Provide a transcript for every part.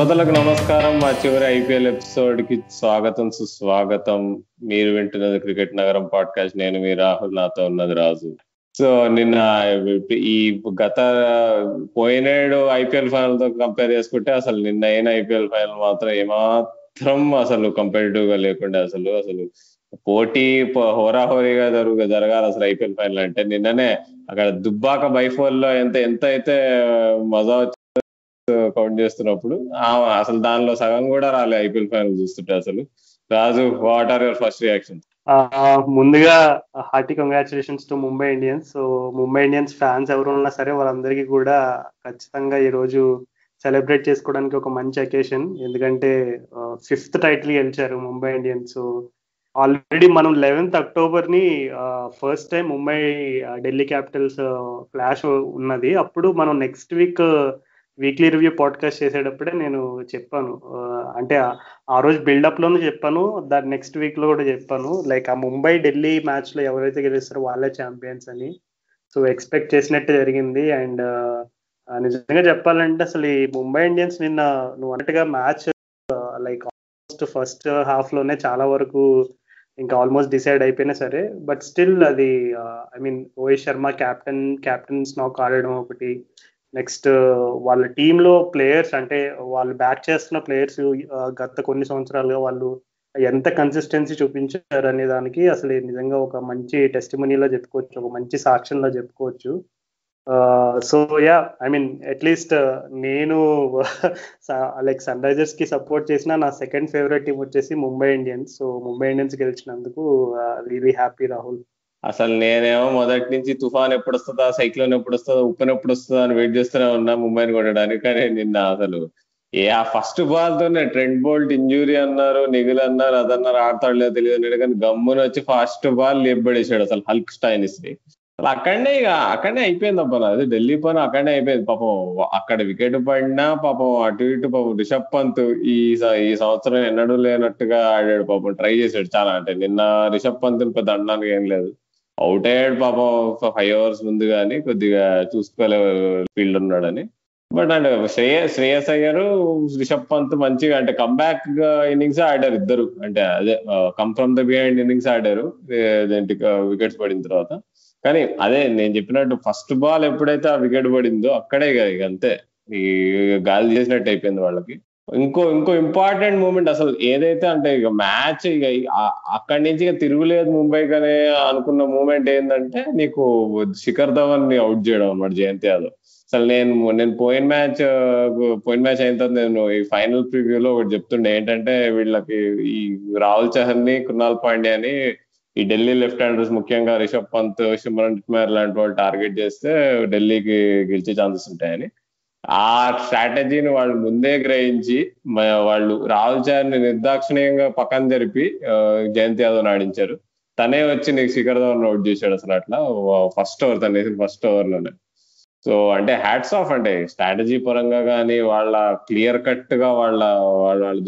శ్రోతలకు నమస్కారం. మా చివరి ఐపీఎల్ ఎపిసోడ్ కి స్వాగతం, సుస్వాగతం. మీరు వింటున్నది క్రికెట్ నగరం పాడ్కాస్ట్. నేను మీ రాహుల్, నాతో ఉన్నది రాజు. సో నిన్న ఈ గత పోయినేడు ఐపీఎల్ ఫైనల్ తో కంపేర్ చేసుకుంటే అసలు నిన్న అయిన ఐపీఎల్ ఫైనల్ మాత్రం ఏమాత్రం అసలు కంపారిటివ్ గా లేకుండా అసలు పోటీ హోరాహోరీగా జరగాలి అసలు ఐపీఎల్ ఫైనల్ అంటే. నిన్ననే అక్కడ దుబ్బాక బైఫోల్ లో ఎంత అయితే మజా కౌంట్ చేస్తున్నప్పుడు అసలు దానిలో సగం కూడా రాలే ఐపీఎల్ ఫైనల్ చూస్తుంటే. అసలు Raju, what are your first reaction? ముందుగా hearty congratulations to Mumbai Indians. So Mumbai Indians fans ఎవరు ఉన్నా సరే వాళ్ళందరికీ కూడా ఖచ్చితంగా ఈ రోజు సెలబ్రేట్ చేసుకోవడానికి ఒక మంచి అకేషన్. ఎందుకంటే 5th టైటిల్ గెలిచారు ముంబై ఇండియన్స్. ఆల్రెడీ మనం 11th అక్టోబర్ ని first time Mumbai Delhi Capitals clash ఉన్నది. అప్పుడు మనం నెక్స్ట్ వీక్లీ రివ్యూ పాడ్కాస్ట్ చేసేటప్పుడే నేను చెప్పాను, అంటే ఆ రోజు బిల్డప్ లోనే చెప్పాను, దాని నెక్స్ట్ వీక్ లో కూడా చెప్పాను, లైక్ ఆ ముంబై ఢిల్లీ మ్యాచ్ లో ఎవరైతే గెలుస్తారో వాళ్ళే ఛాంపియన్స్ అని. సో ఎక్స్పెక్ట్ చేసినట్టే జరిగింది. అండ్ నిజంగా చెప్పాలంటే అసలు ఈ ముంబై ఇండియన్స్ నిన్న నువ్వు అన్నట్టుగా match like almost first half లోనే చాలా వరకు ఇంకా ఆల్మోస్ట్ డిసైడ్ అయిపోయినా సరే, బట్ స్టిల్ అది రోహిత్ శర్మ క్యాప్టెన్స్ నాక్ ఆడడం ఒకటి, నెక్స్ట్ వాళ్ళ టీంలో ప్లేయర్స్, అంటే వాళ్ళు బ్యాక్ చేస్తున్న ప్లేయర్స్ గత కొన్ని సంవత్సరాలుగా వాళ్ళు ఎంత కన్సిస్టెన్సీ చూపించారు అనే దానికి అసలు నిజంగా ఒక మంచి టెస్టిమనీలా చెప్పుకోవచ్చు, ఒక మంచి సాక్ష్యంలా చెప్పుకోవచ్చు. సో యా అట్లీస్ట్ నేను లైక్ సన్ రైజర్స్ కి సపోర్ట్ చేసిన నా సెకండ్ ఫేవరెట్ టీం వచ్చేసి Mumbai Indians. So Mumbai Indians గెలిచినందుకు రియలీ హ్యాపీ రాహుల్. అసలు నేనేమో మొదటి నుంచి తుఫాన్ ఎప్పుడు వస్తుందా, సైక్లోన్ ఎప్పుడు వస్తుందా, ఉప్పన్ ఎప్పుడు వస్తుందా అని వెయిట్ చేస్తూనే ఉన్నా ముంబైని కొట్టడానికి. కానీ నిన్న అసలు ఆ ఫస్ట్ బాల్ తోనే ట్రెంట్ బోల్ట్ ఇంజురీ అన్నారు, నిగులు అన్నారు, అదన్నారు, ఆడతాడు లేదో తెలియదు కానీ గమ్మున వచ్చి ఫస్ట్ బాల్ లేపబడేసాడు అసలు హల్క్ స్టైనిస్ ని. అసలు అక్కడనే అయిపోయింది అబ్బా. అది ఢిల్లీ పని అక్కడనే అయిపోయింది పాపం. అక్కడ వికెట్ పడినా పాపం అటు ఇటు పాపం రిషబ్ పంత్ ఈ సంవత్సరం ఎన్నడూ లేనట్టుగా ఆడాడు పాపం. ట్రై చేశాడు చాలా. అంటే నిన్న రిషబ్ పంత్ పెద్ద అనడానికి ఏం లేదు, అవుట్ అయ్యాడు పాపం 5 overs ముందు కానీ కొద్దిగా చూసుకోలే ఫీల్డ్ ఉన్నాడని. బట్ అంటే శ్రేయస్ అయ్యారు, రిషబ్ పంత్ మంచిగా అంటే కంబ్యాక్ ఇన్నింగ్స్ ఆడారు ఇద్దరు. అంటే అదే come from the behind innings ఆడారు వికెట్స్ పడిన తర్వాత. కానీ అదే నేను చెప్పినట్టు ఫస్ట్ బాల్ ఎప్పుడైతే ఆ వికెట్ పడిందో అక్కడే ఇక అంతే, ఈ గాలి చేసినట్టు అయిపోయింది వాళ్ళకి. ఇంకో ఇంపార్టెంట్ మూమెంట్ అసలు ఏదైతే అంటే ఇక మ్యాచ్ ఇక అక్కడి నుంచి ఇక తిరుగులేదు ముంబైకి అనే అనుకున్న మూమెంట్ ఏంటంటే నీకు శిఖర్ ధవన్ ని అవుట్ చేయడం అన్నమాట, జయంత్ యాదవ్. అసలు నేను పోయిన మ్యాచ్ అయిన తర్వాత నేను ఈ ఫైనల్ ప్రివ్యూలో ఒకటి చెప్తుండే ఏంటంటే, వీళ్ళకి ఈ రాహుల్ చహర్ ని, కృణాల్ పాండ్యా అని ఈ ఢిల్లీ లెఫ్ట్ హ్యాండర్స్ ముఖ్యంగా రిషబ్ పంత్, సిమ్రన్ కుమార్ లాంటి వాళ్ళు టార్గెట్ చేస్తే ఢిల్లీకి గెలిచే ఛాన్సెస్ ఉంటాయని. ఆ స్ట్రాటజీని వాళ్ళు ముందే గ్రహించి వాళ్ళు రాహుల్ చహర్ ని నిర్దాక్షిణ్యంగా పక్కన జరిపి జయంత్ యాదవ్ ఆడించారు. తనే వచ్చి నీకు శిఖర్ ధవన్ అవుట్ చేశాడు అసలు అట్లా ఫస్ట్ ఓవర్, తను వేసిన ఫస్ట్ ఓవర్ లోనే. సో అంటే హ్యాట్స్ ఆఫ్, అంటే స్ట్రాటజీ పరంగా కానీ వాళ్ళ క్లియర్ కట్ గా వాళ్ళ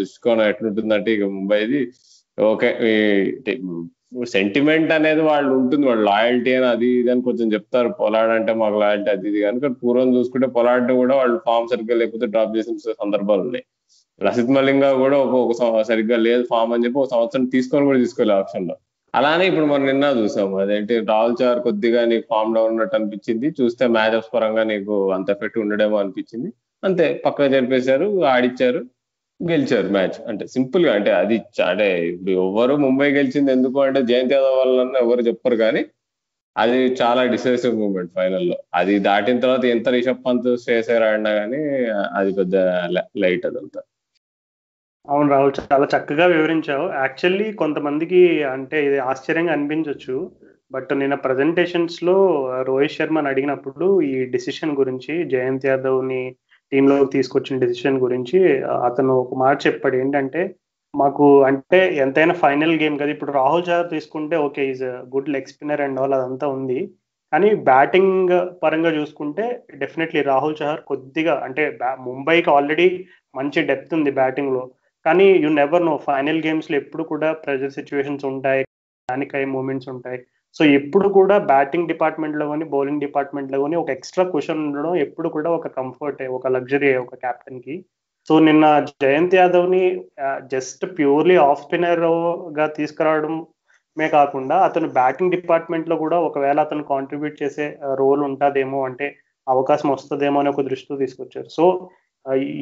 దృష్టికోణం ఎట్లుంటుందంటే ఇక ముంబైది ఓకే, సెంటిమెంట్ అనేది వాళ్ళు ఉంటుంది, వాళ్ళు లాయల్టీ అని అది ఇది అని కొంచెం చెప్తారు, పొలాడ్ అంటే మాకు లాయల్టీ అది ఇది. కనుక పూర్వం చూసుకుంటే పొలాడ్ కూడా వాళ్ళు ఫామ్ సరిగ్గా లేకపోతే డ్రాప్ చేసిన సందర్భాలు ఉన్నాయి. లసిత్ మలింగా కూడా ఒక సరిగ్గా లేదు ఫామ్ అని చెప్పి ఒక సంవత్సరం తీసుకోలే ఆప్షన్ లో. అలానే ఇప్పుడు మనం నిన్న చూసాము, అదేంటి రాహుల్ చహర్ కొద్దిగా నీకు ఫామ్ డౌన్ ఉన్నట్టు అనిపించింది, చూస్తే మ్యాచ్ పరంగా నీకు అంత ఎఫెక్ట్ ఉండడేమో అనిపించింది, అంతే పక్కగా జరిపేశారు, ఆడిచ్చారు, గెలిచారు మ్యాచ్. అంటే సింపుల్ గా అంటే అది అంటే ఇప్పుడు ఎవరు ముంబై గెలిచింది ఎందుకు అంటే జయంత్ యాదవ్ వల్ల ఎవరు చెప్పరు, కానీ అది చాలా డిసైసివ్ మూమెంట్ ఫైనల్లో. అది దాటిన తర్వాత ఎంత రిషబ్ పంత్ శ్రేయస్ ఆడినా కానీ అది పెద్ద లైట్ అదంతా. అవును రాహుల్, చాలా చక్కగా వివరించావు. యాక్చువల్లీ కొంతమందికి అంటే ఇది ఆశ్చర్యంగా అనిపించవచ్చు, బట్ నిన్న ప్రజెంటేషన్స్ లో రోహిత్ శర్మని అడిగినప్పుడు ఈ డిసిషన్ గురించి, జయంత్ యాదవ్ ని టీంలోకి తీసుకొచ్చిన డిసిషన్ గురించి అతను ఒక మాట చెప్పాడు. ఏంటంటే మాకు అంటే ఎంతైనా ఫైనల్ గేమ్ కదా, ఇప్పుడు రాహుల్ చహర్ తీసుకుంటే okay is good leg spinner and all అదంతా ఉంది, కానీ బ్యాటింగ్ పరంగా చూసుకుంటే డెఫినెట్లీ రాహుల్ చహర్ కొద్దిగా అంటే ముంబైకి ఆల్రెడీ మంచి డెప్త్ ఉంది బ్యాటింగ్ లో, కానీ you never know, final games లో ఎప్పుడు కూడా ప్రెజర్ సిచ్యువేషన్స్ ఉంటాయి, ప్యానిక్ అయ్యే మూమెంట్స్ ఉంటాయి. సో ఎప్పుడు కూడా బ్యాటింగ్ డిపార్ట్మెంట్ లో కానీ బౌలింగ్ డిపార్ట్మెంట్ లో కానీ ఒక ఎక్స్ట్రా క్వశ్చన్ ఉండడం ఎప్పుడు కూడా ఒక కంఫర్ట్, ఒక లగ్జరీ ఒక కెప్టెన్ కి. సో నిన్న జయంత్ యాదవ్ ని జస్ట్ ప్యూర్లీ ఆఫ్ స్పిన్నర్ గా తీసుకురావడమే కాకుండా అతను బ్యాటింగ్ డిపార్ట్మెంట్ లో కూడా ఒకవేళ అతను కాంట్రిబ్యూట్ చేసే రోల్ ఉంటుందేమో, అంటే అవకాశం వస్తుందేమో అని ఒక దృష్టిలో తీసుకొచ్చారు. సో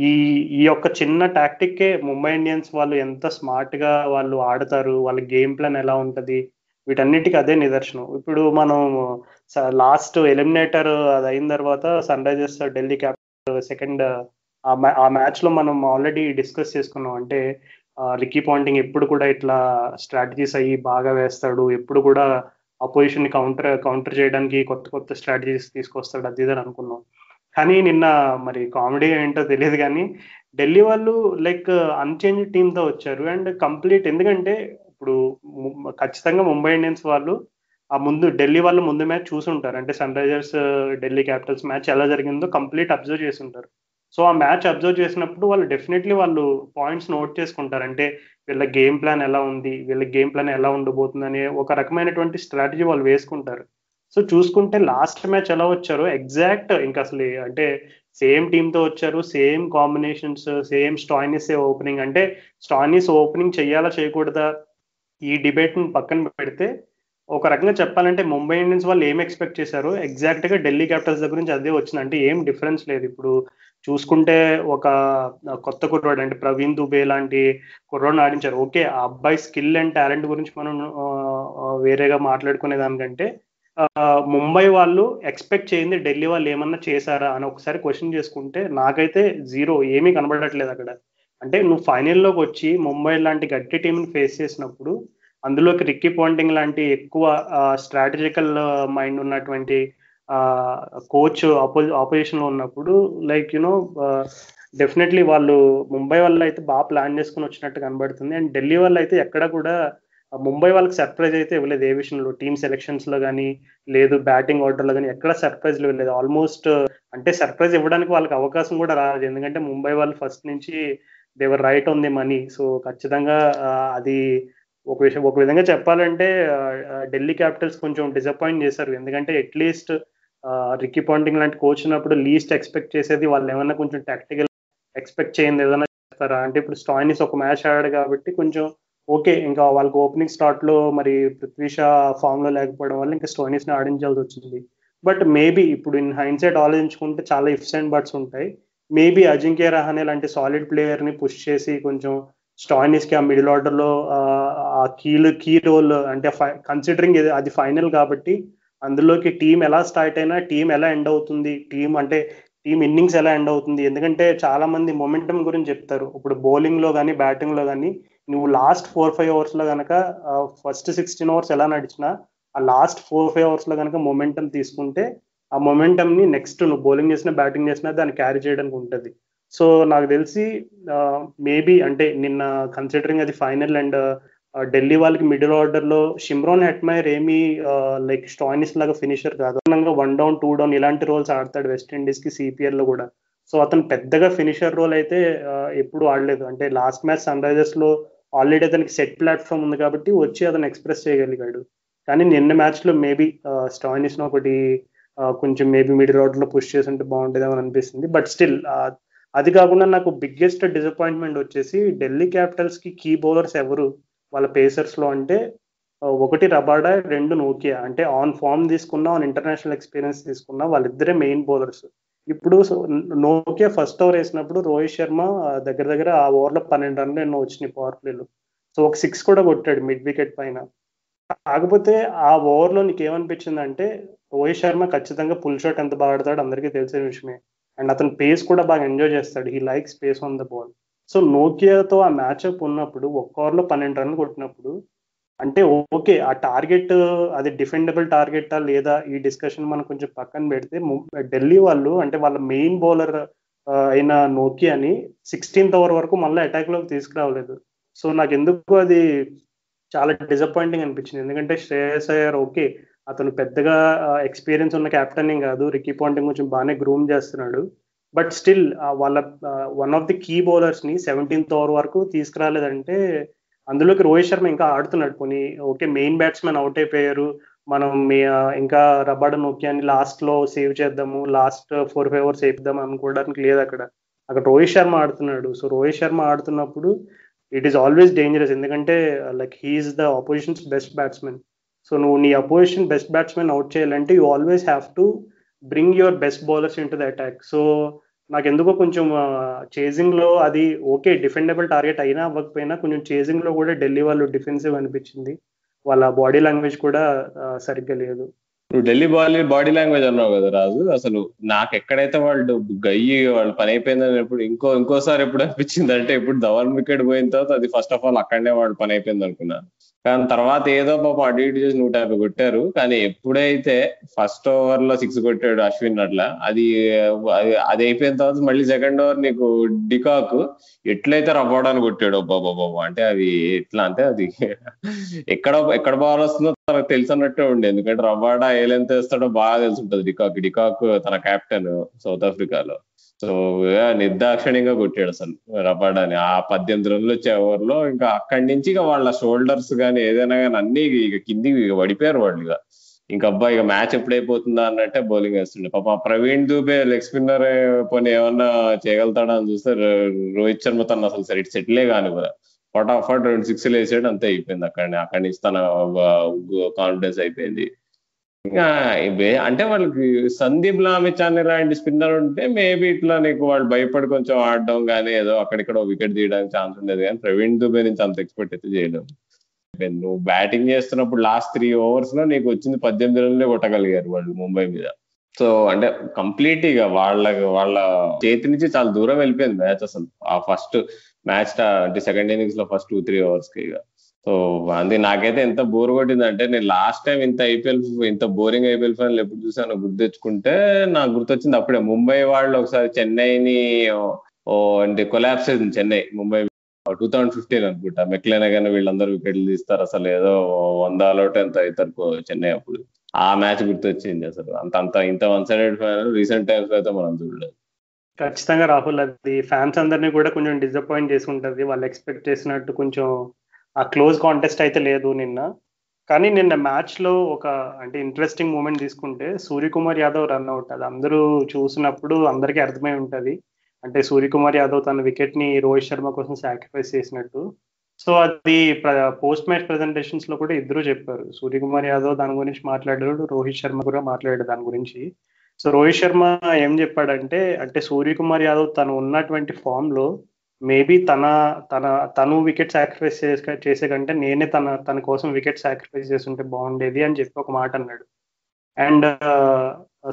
ఈ ఈ యొక్క చిన్న టాక్టిక్కే ముంబై ఇండియన్స్ వాళ్ళు ఎంత స్మార్ట్ గా వాళ్ళు ఆడతారు, వాళ్ళ గేమ్ ప్లాన్ ఎలా ఉంటది, వీటన్నిటికీ అదే నిదర్శనం. ఇప్పుడు మనం లాస్ట్ ఎలిమినేటర్ అది అయిన తర్వాత Sunrisers Delhi capital second ఆ మ్యాచ్ లో మనం ఆల్రెడీ డిస్కస్ చేసుకున్నాం. అంటే రిక్కీ పాంటింగ్ ఎప్పుడు కూడా ఇట్లా స్ట్రాటజీస్ అయ్యి బాగా వేస్తాడు, ఎప్పుడు కూడా అపోజిషన్ ని కౌంటర్ చేయడానికి కొత్త కొత్త స్ట్రాటజీస్ తీసుకొస్తాడు, అది ఇది అని అనుకున్నాం. కానీ నిన్న మరి కామెడీ ఏంటో తెలియదు కానీ ఢిల్లీ వాళ్ళు లైక్ అన్చేంజ్ టీమ్ తో వచ్చారు అండ్ కంప్లీట్. ఎందుకంటే ఇప్పుడు ఖచ్చితంగా ముంబై ఇండియన్స్ వాళ్ళు ఆ ముందు ఢిల్లీ వాళ్ళు ముందు మ్యాచ్ చూసుంటారు. అంటే Sunrisers Delhi capitals match ఎలా జరిగిందో కంప్లీట్ అబ్జర్వ్ చేసి ఉంటారు. సో ఆ మ్యాచ్ అబ్జర్వ్ చేసినప్పుడు వాళ్ళు డెఫినెట్లీ వాళ్ళు పాయింట్స్ నోట్ చేసుకుంటారు. అంటే వీళ్ళ గేమ్ ప్లాన్ ఎలా ఉంది, వీళ్ళ గేమ్ ప్లాన్ ఎలా ఉండబోతుంది అనే ఒక రకమైనటువంటి స్ట్రాటజీ వాళ్ళు వేసుకుంటారు. సో చూసుకుంటే లాస్ట్ మ్యాచ్ ఎలా వచ్చారో ఎగ్జాక్ట్ ఇంకా అసలు అంటే సేమ్ టీమ్ తో వచ్చారు, same combinations, same Stoinis opening. అంటే స్టాయినిస్ ఓపెనింగ్ చెయ్యాలా చేయకూడదా ఈ డిబేట్ ని పక్కన పెడితే ఒక రకంగా చెప్పాలంటే ముంబై ఇండియన్స్ వాళ్ళు ఏం ఎక్స్పెక్ట్ చేశారో ఎగ్జాక్ట్ గా ఢిల్లీ క్యాపిటల్స్ దగ్గర నుంచి అదే వచ్చింది. అంటే ఏం డిఫరెన్స్ లేదు. ఇప్పుడు చూసుకుంటే ఒక కొత్త కుర్రాడు అంటే ప్రవీణ్ దుబే లాంటి కుర్రాడిని ఆడించారు. ఓకే, ఆ అబ్బాయి స్కిల్ అండ్ టాలెంట్ గురించి మనం వేరేగా మాట్లాడుకునే దానికంటే ముంబై వాళ్ళు ఎక్స్పెక్ట్ చేయింది ఢిల్లీ వాళ్ళు ఏమన్నా చేశారా అని ఒకసారి క్వశ్చన్ చేసుకుంటే నాకైతే జీరో, ఏమీ కనబడట్లేదు అక్కడ. అంటే నువ్వు ఫైనల్లోకి వచ్చి ముంబై లాంటి గట్టి టీంని ఫేస్ చేసినప్పుడు అందులోకి రిక్కీ పాంటింగ్ లాంటి ఎక్కువ స్ట్రాటజికల్ మైండ్ ఉన్నటువంటి కోచ్ ఆపోజిషన్ లో ఉన్నప్పుడు లైక్ యునో డెఫినెట్లీ వాళ్ళు ముంబై వాళ్ళు అయితే బాగా ప్లాన్ చేసుకుని వచ్చినట్టు కనబడుతుంది. అండ్ ఢిల్లీ వాళ్ళు అయితే ఎక్కడ కూడా ముంబై వాళ్ళకి సర్ప్రైజ్ అయితే ఇవ్వలేదు. ఏ విషయంలో టీమ్ సెలెక్షన్స్ లో కానీ లేదు బ్యాటింగ్ ఆర్డర్ లో కానీ ఎక్కడ సర్ప్రైజ్ ఇవ్వలేదు. ఆల్మోస్ట్ అంటే సర్ప్రైజ్ ఇవ్వడానికి వాళ్ళకి అవకాశం కూడా రాలేదు. ఎందుకంటే ముంబై వాళ్ళు ఫస్ట్ నుంచి they were right on the money. So ఖచ్చితంగా అది ఒక విధంగా చెప్పాలంటే ఢిల్లీ క్యాపిటల్స్ కొంచెం డిసప్పాయింట్ చేశారు. ఎందుకంటే అట్లీస్ట్ రిక్కీ పాంటింగ్ లాంటి కోచ్ ఉన్నప్పుడు లీస్ట్ ఎక్స్పెక్ట్ చేసేది వాళ్ళు ఏమన్నా కొంచెం టాక్టికల్ ఎక్స్పెక్ట్ చేయండి ఏదైనా చేస్తారా అంటే ఇప్పుడు స్టాయినిస్ ఒక మ్యాచ్ ఆడాడు కాబట్టి కొంచెం ఓకే, ఇంకా వాళ్ళకి ఓపెనింగ్ స్టార్ట్ లో మరి పృథ్వీ షా ఫామ్ లో లేకపోవడం వల్ల ఇంకా స్టోయినిస్ ని ఆడించాల్సి వచ్చింది. బట్ మేబీ ఇప్పుడు ఇన్ హైండ్ సైడ్ ఆలోచించుకుంటే చాలా ఇఫ్స్ అండ్ బట్స్ ఉంటాయి. మేబీ అజింక్య రహానే లాంటి సాలిడ్ ప్లేయర్ ని పుష్ చేసి కొంచెం స్టాయినిస్ కి ఆ మిడిల్ ఆర్డర్ లో ఆ కీ రోల్ అంటే కన్సిడరింగ్ అది ఫైనల్ కాబట్టి అందులోకి టీం ఎలా స్టార్ట్ అయినా టీం ఎలా ఎండ్ అవుతుంది, టీం ఇన్నింగ్స్ ఎలా ఎండ్ అవుతుంది. ఎందుకంటే చాలా మంది మొమెంటం గురించి చెప్తారు. ఇప్పుడు బౌలింగ్ లో కానీ బ్యాటింగ్ లో కానీ నువ్వు లాస్ట్ 4-5 అవర్స్ లో కనుక ఫస్ట్ 16 అవర్స్ ఎలా నడిచినా ఆ లాస్ట్ 4-5 అవర్స్ లో కనుక మొమెంటం తీసుకుంటే ఆ మొమెంటం ని నెక్స్ట్ నువ్వు బౌలింగ్ చేసినా బ్యాటింగ్ చేసినా దాన్ని క్యారీ చేయడానికి ఉంటుంది. సో నాకు తెలిసి మేబీ అంటే నిన్న కన్సిడరింగ్ అది ఫైనల్ అండ్ ఢిల్లీ వాళ్ళకి మిడిల్ ఆర్డర్ లో షిమ్రాన్ హెట్మైర్ ఏమీ లైక్ స్టాయినిస్ లాగా ఫినిషర్ కాదు. 1 డౌన్ 2 డౌన్ ఇలాంటి రోల్స్ ఆడతాడు వెస్ట్ ఇండీస్ కి సిపిఎల్ లో కూడా. సో అతను పెద్దగా ఫినిషర్ రోల్ అయితే ఎప్పుడు ఆడలేదు. అంటే లాస్ట్ మ్యాచ్ సన్ రైజర్స్ లో ఆల్రెడీ అతనికి సెట్ ప్లాట్ఫామ్ ఉంది కాబట్టి వచ్చి అతను ఎక్స్ప్రెస్ చేయగలిగాడు. కానీ నిన్న మ్యాచ్ లో మేబీ స్టాయినిస్ ఒకటి కొంచెం మేబీ మిడిల్ ఆర్డర్ లో పుష్ చేసి ఉంటే బాగుంటుందేమో అనిపిస్తుంది. బట్ స్టిల్ అది కాకుండా నాకు బిగ్గెస్ట్ డిసప్పాయింట్మెంట్ వచ్చేసి ఢిల్లీ క్యాపిటల్స్ కి కీ బౌలర్స్ ఎవరు వాళ్ళ పేసర్స్ లో అంటే ఒకటి రబాడా, 2 నోకియా. అంటే ఆన్ ఫామ్ తీసుకున్నా ఆన్ ఇంటర్నేషనల్ ఎక్స్పీరియన్స్ తీసుకున్నా వాళ్ళిద్దరే మెయిన్ బౌలర్స్. ఇప్పుడు నోకియా ఫస్ట్ ఓవర్ వేసినప్పుడు రోహిత్ శర్మ దగ్గర దగ్గర ఆ ఓవర్లో 12 రన్లు ఎన్నో వచ్చినాయి పవర్ ప్లేలో. సో ఒక 6 కూడా కొట్టాడు మిడ్ వికెట్ పైన. కాకపోతే ఆ ఓవర్లో నీకు ఏమనిపించింది అంటే రోహిత్ శర్మ ఖచ్చితంగా పుల్ షాట్ ఎంత బాగా ఆడతాడు అందరికీ తెలిసిన విషయమే. అండ్ అతను పేస్ కూడా బాగా ఎంజాయ్ చేస్తాడు. He likes pace on the ball. So నోకియాతో ఆ మ్యాచ్అప్ ఉన్నప్పుడు ఒక్క ఓవర్లో 12 రన్లు కొట్టినప్పుడు అంటే ఓకే, ఆ టార్గెట్ అది డిఫెండబుల్ టార్గెటా లేదా ఈ డిస్కషన్ మనం కొంచెం పక్కన పెడితే ఢిల్లీ వాళ్ళు అంటే వాళ్ళ మెయిన్ బౌలర్ అయిన నోకియాని 16th ఓవర్ వరకు మళ్ళీ అటాక్ లోకి తీసుకురావలేదు. సో నాకు ఎందుకు అది చాలా డిసప్పాయింటింగ్ అనిపించింది. ఎందుకంటే శ్రేయస్ అయ్యర్ ఓకే, అతను పెద్దగా ఎక్స్పీరియన్స్ ఉన్న కెప్టెన్ ఏం కాదు, రిక్కీ పాంటింగ్ కొంచెం బాగానే గ్రూమ్ చేస్తున్నాడు. బట్ స్టిల్ వాళ్ళ one of the key bowlers ని 17th ఓవర్ వరకు తీసుకురాలేదంటే అందులోకి రోహిత్ శర్మ ఇంకా ఆడుతున్నాడు. పోనీ ఓకే, మెయిన్ బ్యాట్స్మెన్ అవుట్ అయిపోయారు, మనం ఇంకా రబాడా నోకియాని లాస్ట్ లో సేవ్ చేద్దాము, లాస్ట్ 4-5 ఓవర్స్ వేపిద్దాం అనుకోవడానికి లేదు అక్కడ. అక్కడ రోహిత్ శర్మ ఆడుతున్నాడు. సో రోహిత్ శర్మ ఆడుతున్నప్పుడు ఇట్ ఈస్ ఆల్వేస్ డేంజరస్, ఎందుకంటే like he's the opposition's best batsmen. So నువ్వు నీ అపోజిషన్ బెస్ట్ బ్యాట్స్మెన్ అవుట్ చేయాలంటే you always have to bring your best bowlers in to the attack. So నాకు ఎందుకో కొంచెం చేజింగ్ లో అది ఓకే, డిఫెండబుల్ టార్గెట్ అయినా అవ్వకపోయినా కొంచెం చేజింగ్ లో కూడా ఢిల్లీ వాళ్ళు డిఫెన్సివ్ అనిపించింది. వాళ్ళ బాడీ లాంగ్వేజ్ కూడా సరిగ్గా లేదు. నువ్వు ఢిల్లీ బాడీ లాంగ్వేజ్ అన్నావు కదా రాజు, అసలు నాకు ఎక్కడైతే వాళ్ళు గయ్యి వాళ్ళు పని అయిపోయిందని ఎప్పుడు ఇంకోసారి ఎప్పుడు అనిపించింది అంటే, ఇప్పుడు ధవన్ వికెట్ పోయిన తర్వాత అది ఫస్ట్ ఆఫ్ ఆల్ అక్కడనే వాళ్ళు పని అయిపోయింది అనుకున్నాను. కానీ తర్వాత ఏదో పాపం అటు ఇటు చేసి 150 కొట్టారు. కానీ ఎప్పుడైతే ఫస్ట్ ఓవర్ లో 6 కొట్టాడు అశ్విన్ అట్లా, అది అయిపోయిన తర్వాత మళ్ళీ సెకండ్ ఓవర్ నీకు డికాక్ ఎట్లయితే రవ్వడానికి కొట్టాడు బాబా, అంటే అది ఎట్లా అంటే అది ఎక్కడ బాల్ వస్తుందో తనకు తెలుసు అన్నట్టే ఉండే. ఎందుకంటే రవ్వాడా ఏ లెంత్ వేస్తాడో బాగా తెలిసి ఉంటుంది డికాక్ తన కెప్టెన్ సౌత్ ఆఫ్రికాలో. సో నిర్దాక్షిణ్యంగా కొట్టాడు అసలు రబాడాని ఆ 18 రన్లు వచ్చే ఓవర్ లో. ఇంకా అక్కడి నుంచి ఇక వాళ్ళ షోల్డర్స్ కానీ ఏదైనా కానీ అన్ని ఇక కిందికి ఇక పడిపోయారు వాళ్ళు. ఇంకా అబ్బాయి ఇక మ్యాచ్ ఎప్పుడైపోతుందా అన్నట్టే బౌలింగ్ వేస్తుండే. పాప ప్రవీణ్ దూబే లెగ్ స్పిన్నర్ పోనీ ఏమన్నా చేయగలుగుతాడా అని చూస్తే రోహిత్ శర్మ తను అసలు సరి సెటిలే కాని కూడా ఫటాఫట్ 2 6 వేసాడు, అంతే అయిపోయింది. అక్కడి నుంచి తన కాన్ఫిడెన్స్ అయిపోయింది. ఇంకా అంటే వాళ్ళకి సందీప్ లామిచాని లాంటి స్పిన్నర్ ఉంటే మేబీ ఇట్లా నీకు వాళ్ళు భయపడి కొంచెం ఆడడం కానీ ఏదో అక్కడిక్కడ వికెట్ తీయడానికి ఛాన్స్ ఉండేది. కానీ ప్రవీణ్ దుబే నుంచి అంత ఎక్స్పెక్ట్ అయితే చేయడం. నువ్వు బ్యాటింగ్ చేస్తున్నప్పుడు లాస్ట్ 3 overs లో నీకు వచ్చింది 18 రన్లే కొట్టగలిగారు వాళ్ళు ముంబై మీద. సో అంటే కంప్లీట్ ఇక వాళ్ళ చేతి నుంచి చాలా దూరం వెళ్ళిపోయింది మ్యాచ్ అసలు ఆ ఫస్ట్ మ్యాచ్ అంటే సెకండ్ ఇన్నింగ్స్ లో ఫస్ట్ 2-3 overs కి. ఇక సో అది నాకైతే ఎంత బోర్ కొట్టింది అంటే, నేను లాస్ట్ టైం ఇంత బోరింగ్ ఐపీఎల్ ఫైనల్ ఎప్పుడు చూసాను గుర్తు తెచ్చుకుంటే నాకు గుర్తొచ్చింది అప్పుడే ముంబై వాళ్ళు ఒకసారి చెన్నైని అంటే కొలాప్స్ అయింది చెన్నై ముంబై 2015 అనుకుంటా. మెక్లెనగన్ వీళ్ళందరూ వికెట్లు తీస్తారు, అసలు ఏదో 100 all out ఎంత అవుతారు చెన్నై అప్పుడు. ఆ మ్యాచ్ గుర్తొచ్చింది అసలు. ఇంత one sided final recent times లో అయితే మనం చూడలేదు. ఖచ్చితంగా రాహుల్, అది ఫ్యాన్స్ అందరినీ కూడా కొంచెం డిసప్పాయింట్ చేసి ఉంటుంది. వాళ్ళు ఎక్స్పెక్ట్ చేసినట్టు కొంచెం ఆ క్లోజ్ కాంటెస్ట్ అయితే లేదు నిన్న. కానీ నిన్న మ్యాచ్ లో ఒక అంటే ఇంట్రెస్టింగ్ మూమెంట్ తీసుకుంటే సూర్యకుమార్ యాదవ్ రన్అట్, అది అందరూ చూసినప్పుడు అందరికీ అర్థమై ఉంటుంది. అంటే సూర్యకుమార్ యాదవ్ తన వికెట్ ని రోహిత్ శర్మ కోసం సాక్రిఫైస్ చేసినట్టు. సో అది పోస్ట్ మ్యాచ్ ప్రెజెంటేషన్స్ లో కూడా ఇద్దరు చెప్పారు. సూర్యకుమార్ యాదవ్ దాని గురించి మాట్లాడారు, రోహిత్ శర్మ కూడా మాట్లాడాడు దాని గురించి. సో రోహిత్ శర్మ ఏం చెప్పాడంటే, అంటే సూర్యకుమార్ యాదవ్ తను ఉన్నటువంటి ఫామ్ లో మేబీ తను వికెట్ సాక్రిఫైస్ చేసే కంటే నేనే తన కోసం వికెట్ సాక్రిఫైస్ చేస్తుంటే బాగుండేది అని చెప్పి ఒక మాట అన్నాడు. అండ్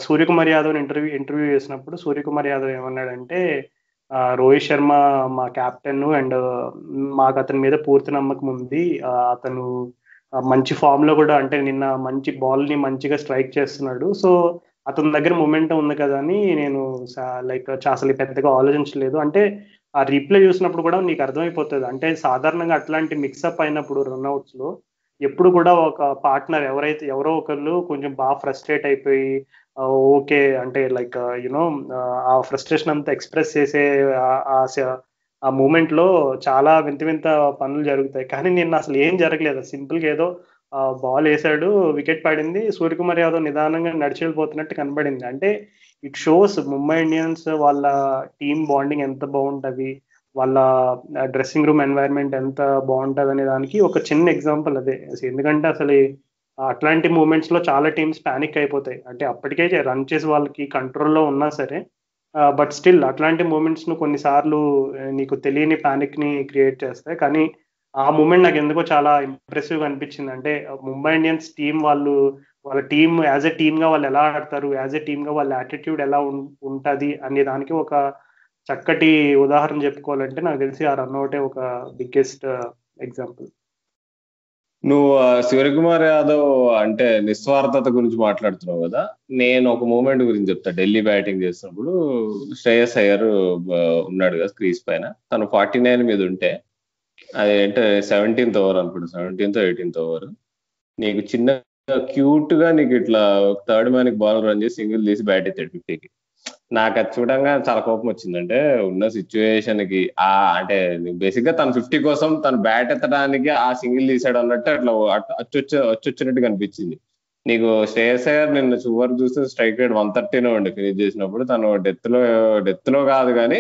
సూర్యకుమార్ యాదవ్ ఇంటర్వ్యూ చేసినప్పుడు సూర్యకుమార్ యాదవ్ ఏమన్నాడంటే, రోహిత్ శర్మ మా కెప్టెన్ అండ్ మాకు అతని మీద పూర్తి నమ్మకం ఉంది. అతను మంచి ఫామ్ లో కూడా, అంటే నిన్న మంచి బాల్ ని మంచిగా స్ట్రైక్ చేస్తున్నాడు. సో అతని దగ్గర మొమెంటం ఉంది కదా అని నేను లైక్ అసలు పెద్దగా ఆలోచించలేదు. అంటే ఆ రీప్లే చూసినప్పుడు కూడా నీకు అర్థమైపోతుంది. అంటే సాధారణంగా అట్లాంటి మిక్సప్ అయినప్పుడు రన్అట్స్ లో ఎప్పుడు కూడా ఒక పార్ట్నర్ ఎవరో ఒకళ్ళు కొంచెం బాగా ఫ్రస్ట్రేట్ అయిపోయి ఓకే అంటే లైక్ యునో ఆ ఫ్రస్ట్రేషన్ అంతా ఎక్స్ప్రెస్ చేసే ఆ మూమెంట్ లో చాలా వింత వింత పనులు జరుగుతాయి. కానీ నిన్న అసలు ఏం జరగలేదు. సింపుల్ గా ఏదో బాల్ వేసాడు, వికెట్ పడింది, సూర్యకుమార్ యాదవ్ నిదానంగా నడిచి వెళ్ళిపోతున్నట్టు కనబడింది. అంటే ఇట్ షోస్ ముంబై ఇండియన్స్ వాళ్ళ టీమ్ బాండింగ్ ఎంత బాగుంటది, వాళ్ళ డ్రెస్సింగ్ రూమ్ ఎన్వైరన్మెంట్ ఎంత బాగుంటది అనే దానికి ఒక చిన్న ఎగ్జాంపుల్ అదే. ఎందుకంటే అసలు అట్లాంటి మూమెంట్స్ లో చాలా టీమ్స్ పానిక్ అయిపోతాయి. అంటే అప్పటికే రన్ చేసి వాళ్ళకి కంట్రోల్లో ఉన్నా సరే, బట్ స్టిల్ అట్లాంటి మూమెంట్స్ ను కొన్నిసార్లు నీకు తెలియని పానిక్ ని క్రియేట్ చేస్తాయి. కానీ ఆ మూమెంట్ నాకు ఎందుకో చాలా ఇంప్రెసివ్ గా అనిపించింది. అంటే ముంబై ఇండియన్స్ టీం వాళ్ళ టీం యాజ్ ఎ టీమ్ గా వాళ్ళు ఎలా ఆడతారు, యాజ్ ఎ టీమ్ గా వాళ్ళ యాటిట్యూడ్ ఎలా ఉంటది అనే దానికి ఒక చక్కటి ఉదాహరణ చెప్పుకోవాలంటే నాకు తెలిసి ఆ రన్అటే ఒక బిగ్గెస్ట్ ఎగ్జాంపుల్. నువ్వు సూర్యకుమార్ యాదవ్ అంటే నిస్వార్థత గురించి మాట్లాడుతున్నావు కదా, నేను ఒక మూమెంట్ గురించి చెప్తా. ఢిల్లీ బ్యాటింగ్ చేస్తున్నప్పుడు శ్రేయస్ అయ్యర్ ఉన్నాడు కదా క్రీజ్ పైన, తను 49 మీద ఉంటే అది అంటే 17th ఓవర్ అనుకుంటా, 17th 18th ఓవర్, నీకు చిన్న క్యూట్ గా నీకు ఇట్లా థర్డ్ మ్యాన్ కి బాల్ రన్ చేసి సింగిల్ తీసి బ్యాట్ ఎత్తాడు 50కి. నాకు అది చూడంగా చాలా కోపం వచ్చిందంటే, ఉన్న సిచ్యువేషన్ కి అంటే బేసిక్ గా తను 50 కోసం తను బ్యాట్ ఎత్తడానికి ఆ సింగిల్ తీసాడు అన్నట్టు అట్లా వచ్చినట్టు కనిపించింది. నీకు శ్రేయస్ అయ్యర్ నిన్న చివరి చూస్తే స్ట్రైక్ రేట్ 130 ఉండి ఫినిష్ చేసినప్పుడు, తను డెత్ లో కాదు కానీ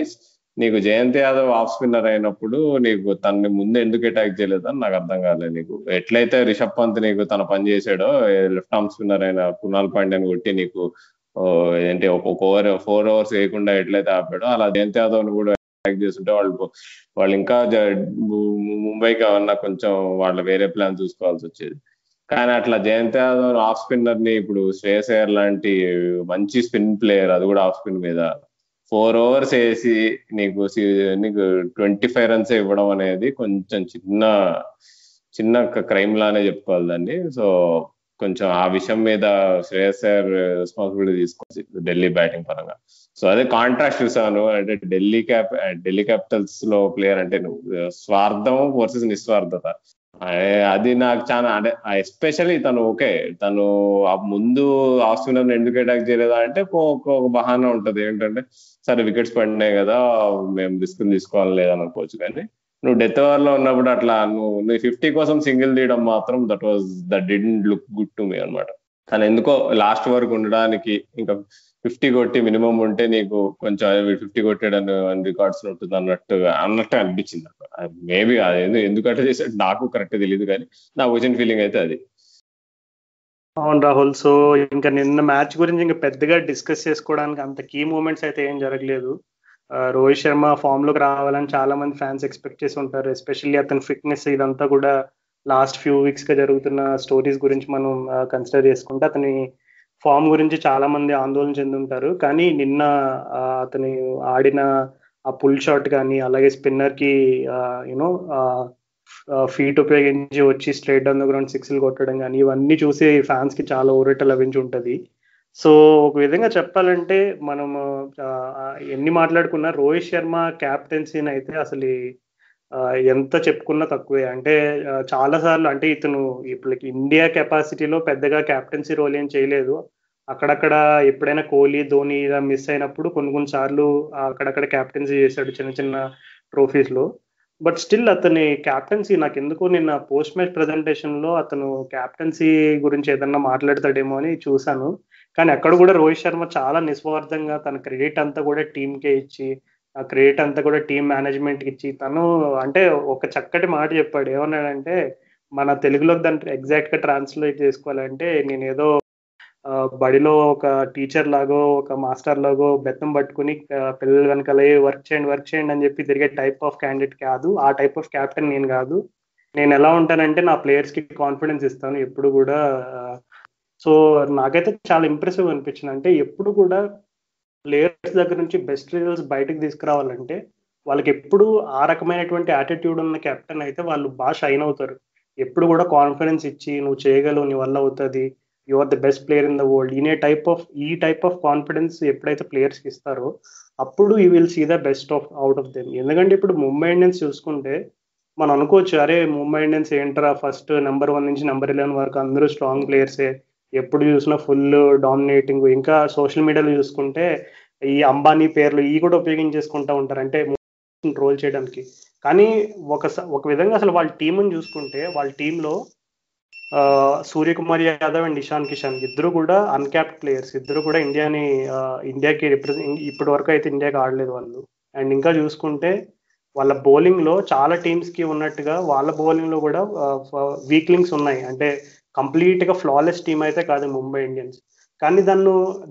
నీకు జయంత్ యాదవ్ ఆఫ్ స్పిన్నర్ అయినప్పుడు నీకు తనని ముందు ఎందుకు అటాక్ చేయలేదని నాకు అర్థం కాలేదు. నీకు ఎట్లయితే రిషబ్ పంత్ నీకు తన పని చేసాడో లెఫ్ట్ ఆర్మ్ స్పిన్నర్ అయిన కునాల్ పాండ్యాని కొట్టి నీకు ఏంటి ఒక ఓవర్ 4 overs వేయకుండా ఎట్లయితే ఆపాడో అలా జయంత్ యాదవ్ ని కూడా అటాక్ చేస్తుంటే వాళ్ళు ఇంకా ముంబైకి ఏమన్నా కొంచెం వాళ్ళ వేరే ప్లాన్ చూసుకోవాల్సి వచ్చేది. కానీ అట్లా జయంత్ యాదవ్ ఆఫ్ స్పిన్నర్ ని ఇప్పుడు శ్రేయస్ అయ్యర్ లాంటి మంచి స్పిన్ ప్లేయర్, అది కూడా ఆఫ్ స్పిన్ మీద 4 overs వేసి నీకు 25 runs ఇవ్వడం అనేది కొంచెం చిన్న క్రైమ్ లానే చెప్పుకోవాలి దాన్ని. సో కొంచెం ఆ విషయం మీద శ్రేయస్ అయ్యర్ రెస్పాన్సిబిలిటీ తీసుకోవచ్చు ఢిల్లీ బ్యాటింగ్ పరంగా. సో అదే కాంట్రాస్ట్ చూసాను అంటే ఢిల్లీ క్యాపిటల్స్ లో ప్లేయర్ అంటే నువ్వు స్వార్థం వర్సెస్ నిస్వార్థత, అది నాకు చాలా అంటే ఎస్పెషల్లీ తను ముందు ఆఫ్ స్పిన్నర్ ఎందుకు అటాక్ చేయలేదా అంటే ఒక బహానా ఉంటది ఏంటంటే సరే వికెట్స్ పడినాయి కదా మేము రిస్క్ తీసుకోవాలి లేదని అనుకోవచ్చు. కానీ నువ్వు డెత్ ఓవర్ లో ఉన్నప్పుడు అట్లా నువ్వు 50 కోసం సింగిల్ తీయడం మాత్రం that didn't look good to me అనమాట. కానీ ఎందుకో లాస్ట్ వరకు ఉండడానికి ఇంకా 50 కొట్టి మినిమం ఉంటే నీకు కొంచెం 50 కొట్టాడని రికార్డ్స్ ఉంటుంది అన్నట్టు అనిపించింది. మేబీ అది ఎందుకంటే చేసాడు నాకు కరెక్ట్ తెలియదు, కానీ నాకు వచ్చిన ఫీలింగ్ అయితే అది. అవును రాహుల్, సో ఇంకా నిన్న మ్యాచ్ గురించి ఇంకా పెద్దగా డిస్కస్ చేసుకోవడానికి అంత కీ మూమెంట్స్ అయితే ఏం జరగలేదు. రోహిత్ శర్మ ఫామ్ లోకి రావాలని చాలా మంది ఫ్యాన్స్ ఎక్స్పెక్ట్ చేసి ఉంటారు. ఎస్పెషల్లీ అతని ఫిట్నెస్ ఇదంతా కూడా లాస్ట్ ఫ్యూ వీక్స్ గా జరుగుతున్న స్టోరీస్ గురించి మనం కన్సిడర్ చేసుకుంటే అతని ఫామ్ గురించి చాలా మంది ఆందోళన చెందుంటారు. కానీ నిన్న అతని ఆడిన ఆ పుల్ షాట్ కానీ అలాగే స్పిన్నర్ కి యూనో ఫీట్ ఉపయోగించి వచ్చి స్ట్రైట్ డౌన్ ద గ్రౌండ్ సిక్స్లు కొట్టడం కానీ ఇవన్నీ చూసి ఫ్యాన్స్ కి చాలా ఊరట లభించి ఉంటుంది. సో ఒక విధంగా చెప్పాలంటే మనం ఎన్ని మాట్లాడుకున్నా రోహిత్ శర్మ క్యాప్టెన్సీని అయితే అసలు ఎంత చెప్పుకున్నా తక్కువే. అంటే చాలా సార్లు అంటే ఇతను ఇప్పుడు ఇండియా కెపాసిటీలో పెద్దగా క్యాప్టెన్సీ రోల్ ఏం చేయలేదు. అక్కడక్కడ ఎప్పుడైనా కోహ్లీ ధోని ఇలా మిస్ అయినప్పుడు కొన్ని సార్లు అక్కడక్కడ క్యాప్టెన్సీ చేశాడు చిన్న చిన్న ట్రోఫీస్ లో. బట్ స్టిల్ అతని క్యాప్టెన్సీ నాకు ఎందుకో నిన్న పోస్ట్ మ్యాచ్ ప్రెజెంటేషన్ లో అతను క్యాప్టెన్సీ గురించి ఏదన్నా మాట్లాడతాడేమో అని చూశాను. కానీ అక్కడ కూడా రోహిత్ శర్మ చాలా నిస్వార్థంగా తన క్రెడిట్ అంతా కూడా టీంకే ఇచ్చి ఆ క్రెడిట్ అంతా కూడా టీం మేనేజ్మెంట్ కి ఇచ్చి తను అంటే ఒక చక్కటి మాట చెప్పాడు. ఏమన్నాడంటే మన తెలుగులో దాన్ని ఎగ్జాక్ట్ గా ట్రాన్స్లేట్ చేసుకోవాలంటే నేను ఏదో బడిలో ఒక టీచర్ లాగో ఒక మాస్టర్ లాగో బెత్తం పట్టుకుని పిల్లలు వెనకాల వర్క్ చేయండి అని చెప్పి తిరిగే టైప్ ఆఫ్ క్యాండిడేట్ కాదు, ఆ టైప్ ఆఫ్ క్యాప్టెన్ నేను కాదు. నేను ఎలా ఉంటానంటే నా ప్లేయర్స్ కి కాన్ఫిడెన్స్ ఇస్తాను ఎప్పుడు కూడా. సో నాకైతే చాలా ఇంప్రెసివ్ అనిపించింది. అంటే ఎప్పుడు కూడా ప్లేయర్స్ దగ్గర నుంచి బెస్ట్ రిజల్ట్స్ బయటకు తీసుకురావాలంటే వాళ్ళకి ఎప్పుడు ఆ రకమైనటువంటి యాటిట్యూడ్ ఉన్న కెప్టెన్ అయితే వాళ్ళు బాగా షైన్ అవుతారు. ఎప్పుడు కూడా కాన్ఫిడెన్స్ ఇచ్చి నువ్వు చేయగలవు, నీ వల్ల అవుతుంది, you are the best player in the world ఈ టైప్ ఆఫ్ కాన్ఫిడెన్స్ ఎప్పుడైతే ప్లేయర్స్కి ఇస్తారో అప్పుడు you will see the best out of them. ఎందుకంటే ఇప్పుడు ముంబై ఇండియన్స్ చూసుకుంటే మనం అనుకోవచ్చు అరే ముంబై ఇండియన్స్ ఏంటరా ఫస్ట్ నెంబర్ 1 నుంచి నెంబర్ 11 వరకు అందరూ స్ట్రాంగ్ ప్లేయర్సే, ఎప్పుడు చూసినా ఫుల్ డామినేటింగ్. ఇంకా సోషల్ మీడియాలో చూసుకుంటే ఈ అంబానీ పేర్లు ఈ కూడా ఉపయోగించేసుకుంటా ఉంటారు అంటే రోల్ చేయడానికి. కానీ ఒక విధంగా అసలు వాళ్ళ టీంని చూసుకుంటే వాళ్ళ టీంలో సూర్యకుమార్ యాదవ్ అండ్ ఇషాన్ కిషాన్ ఇద్దరు కూడా అన్క్యాప్డ్ ప్లేయర్స్, ఇద్దరు కూడా ఇండియాకి రిప్రజెంట్ ఇప్పటి వరకు అయితే ఇండియాకి ఆడలేదు వాళ్ళు. అండ్ ఇంకా చూసుకుంటే వాళ్ళ బౌలింగ్ లో చాలా టీమ్స్ కి ఉన్నట్టుగా వాళ్ళ బౌలింగ్ లో కూడా వీక్లింగ్స్ ఉన్నాయి. అంటే కంప్లీట్ గా ఫ్లాలెస్ టీమ్ అయితే కాదు ముంబై ఇండియన్స్. కానీ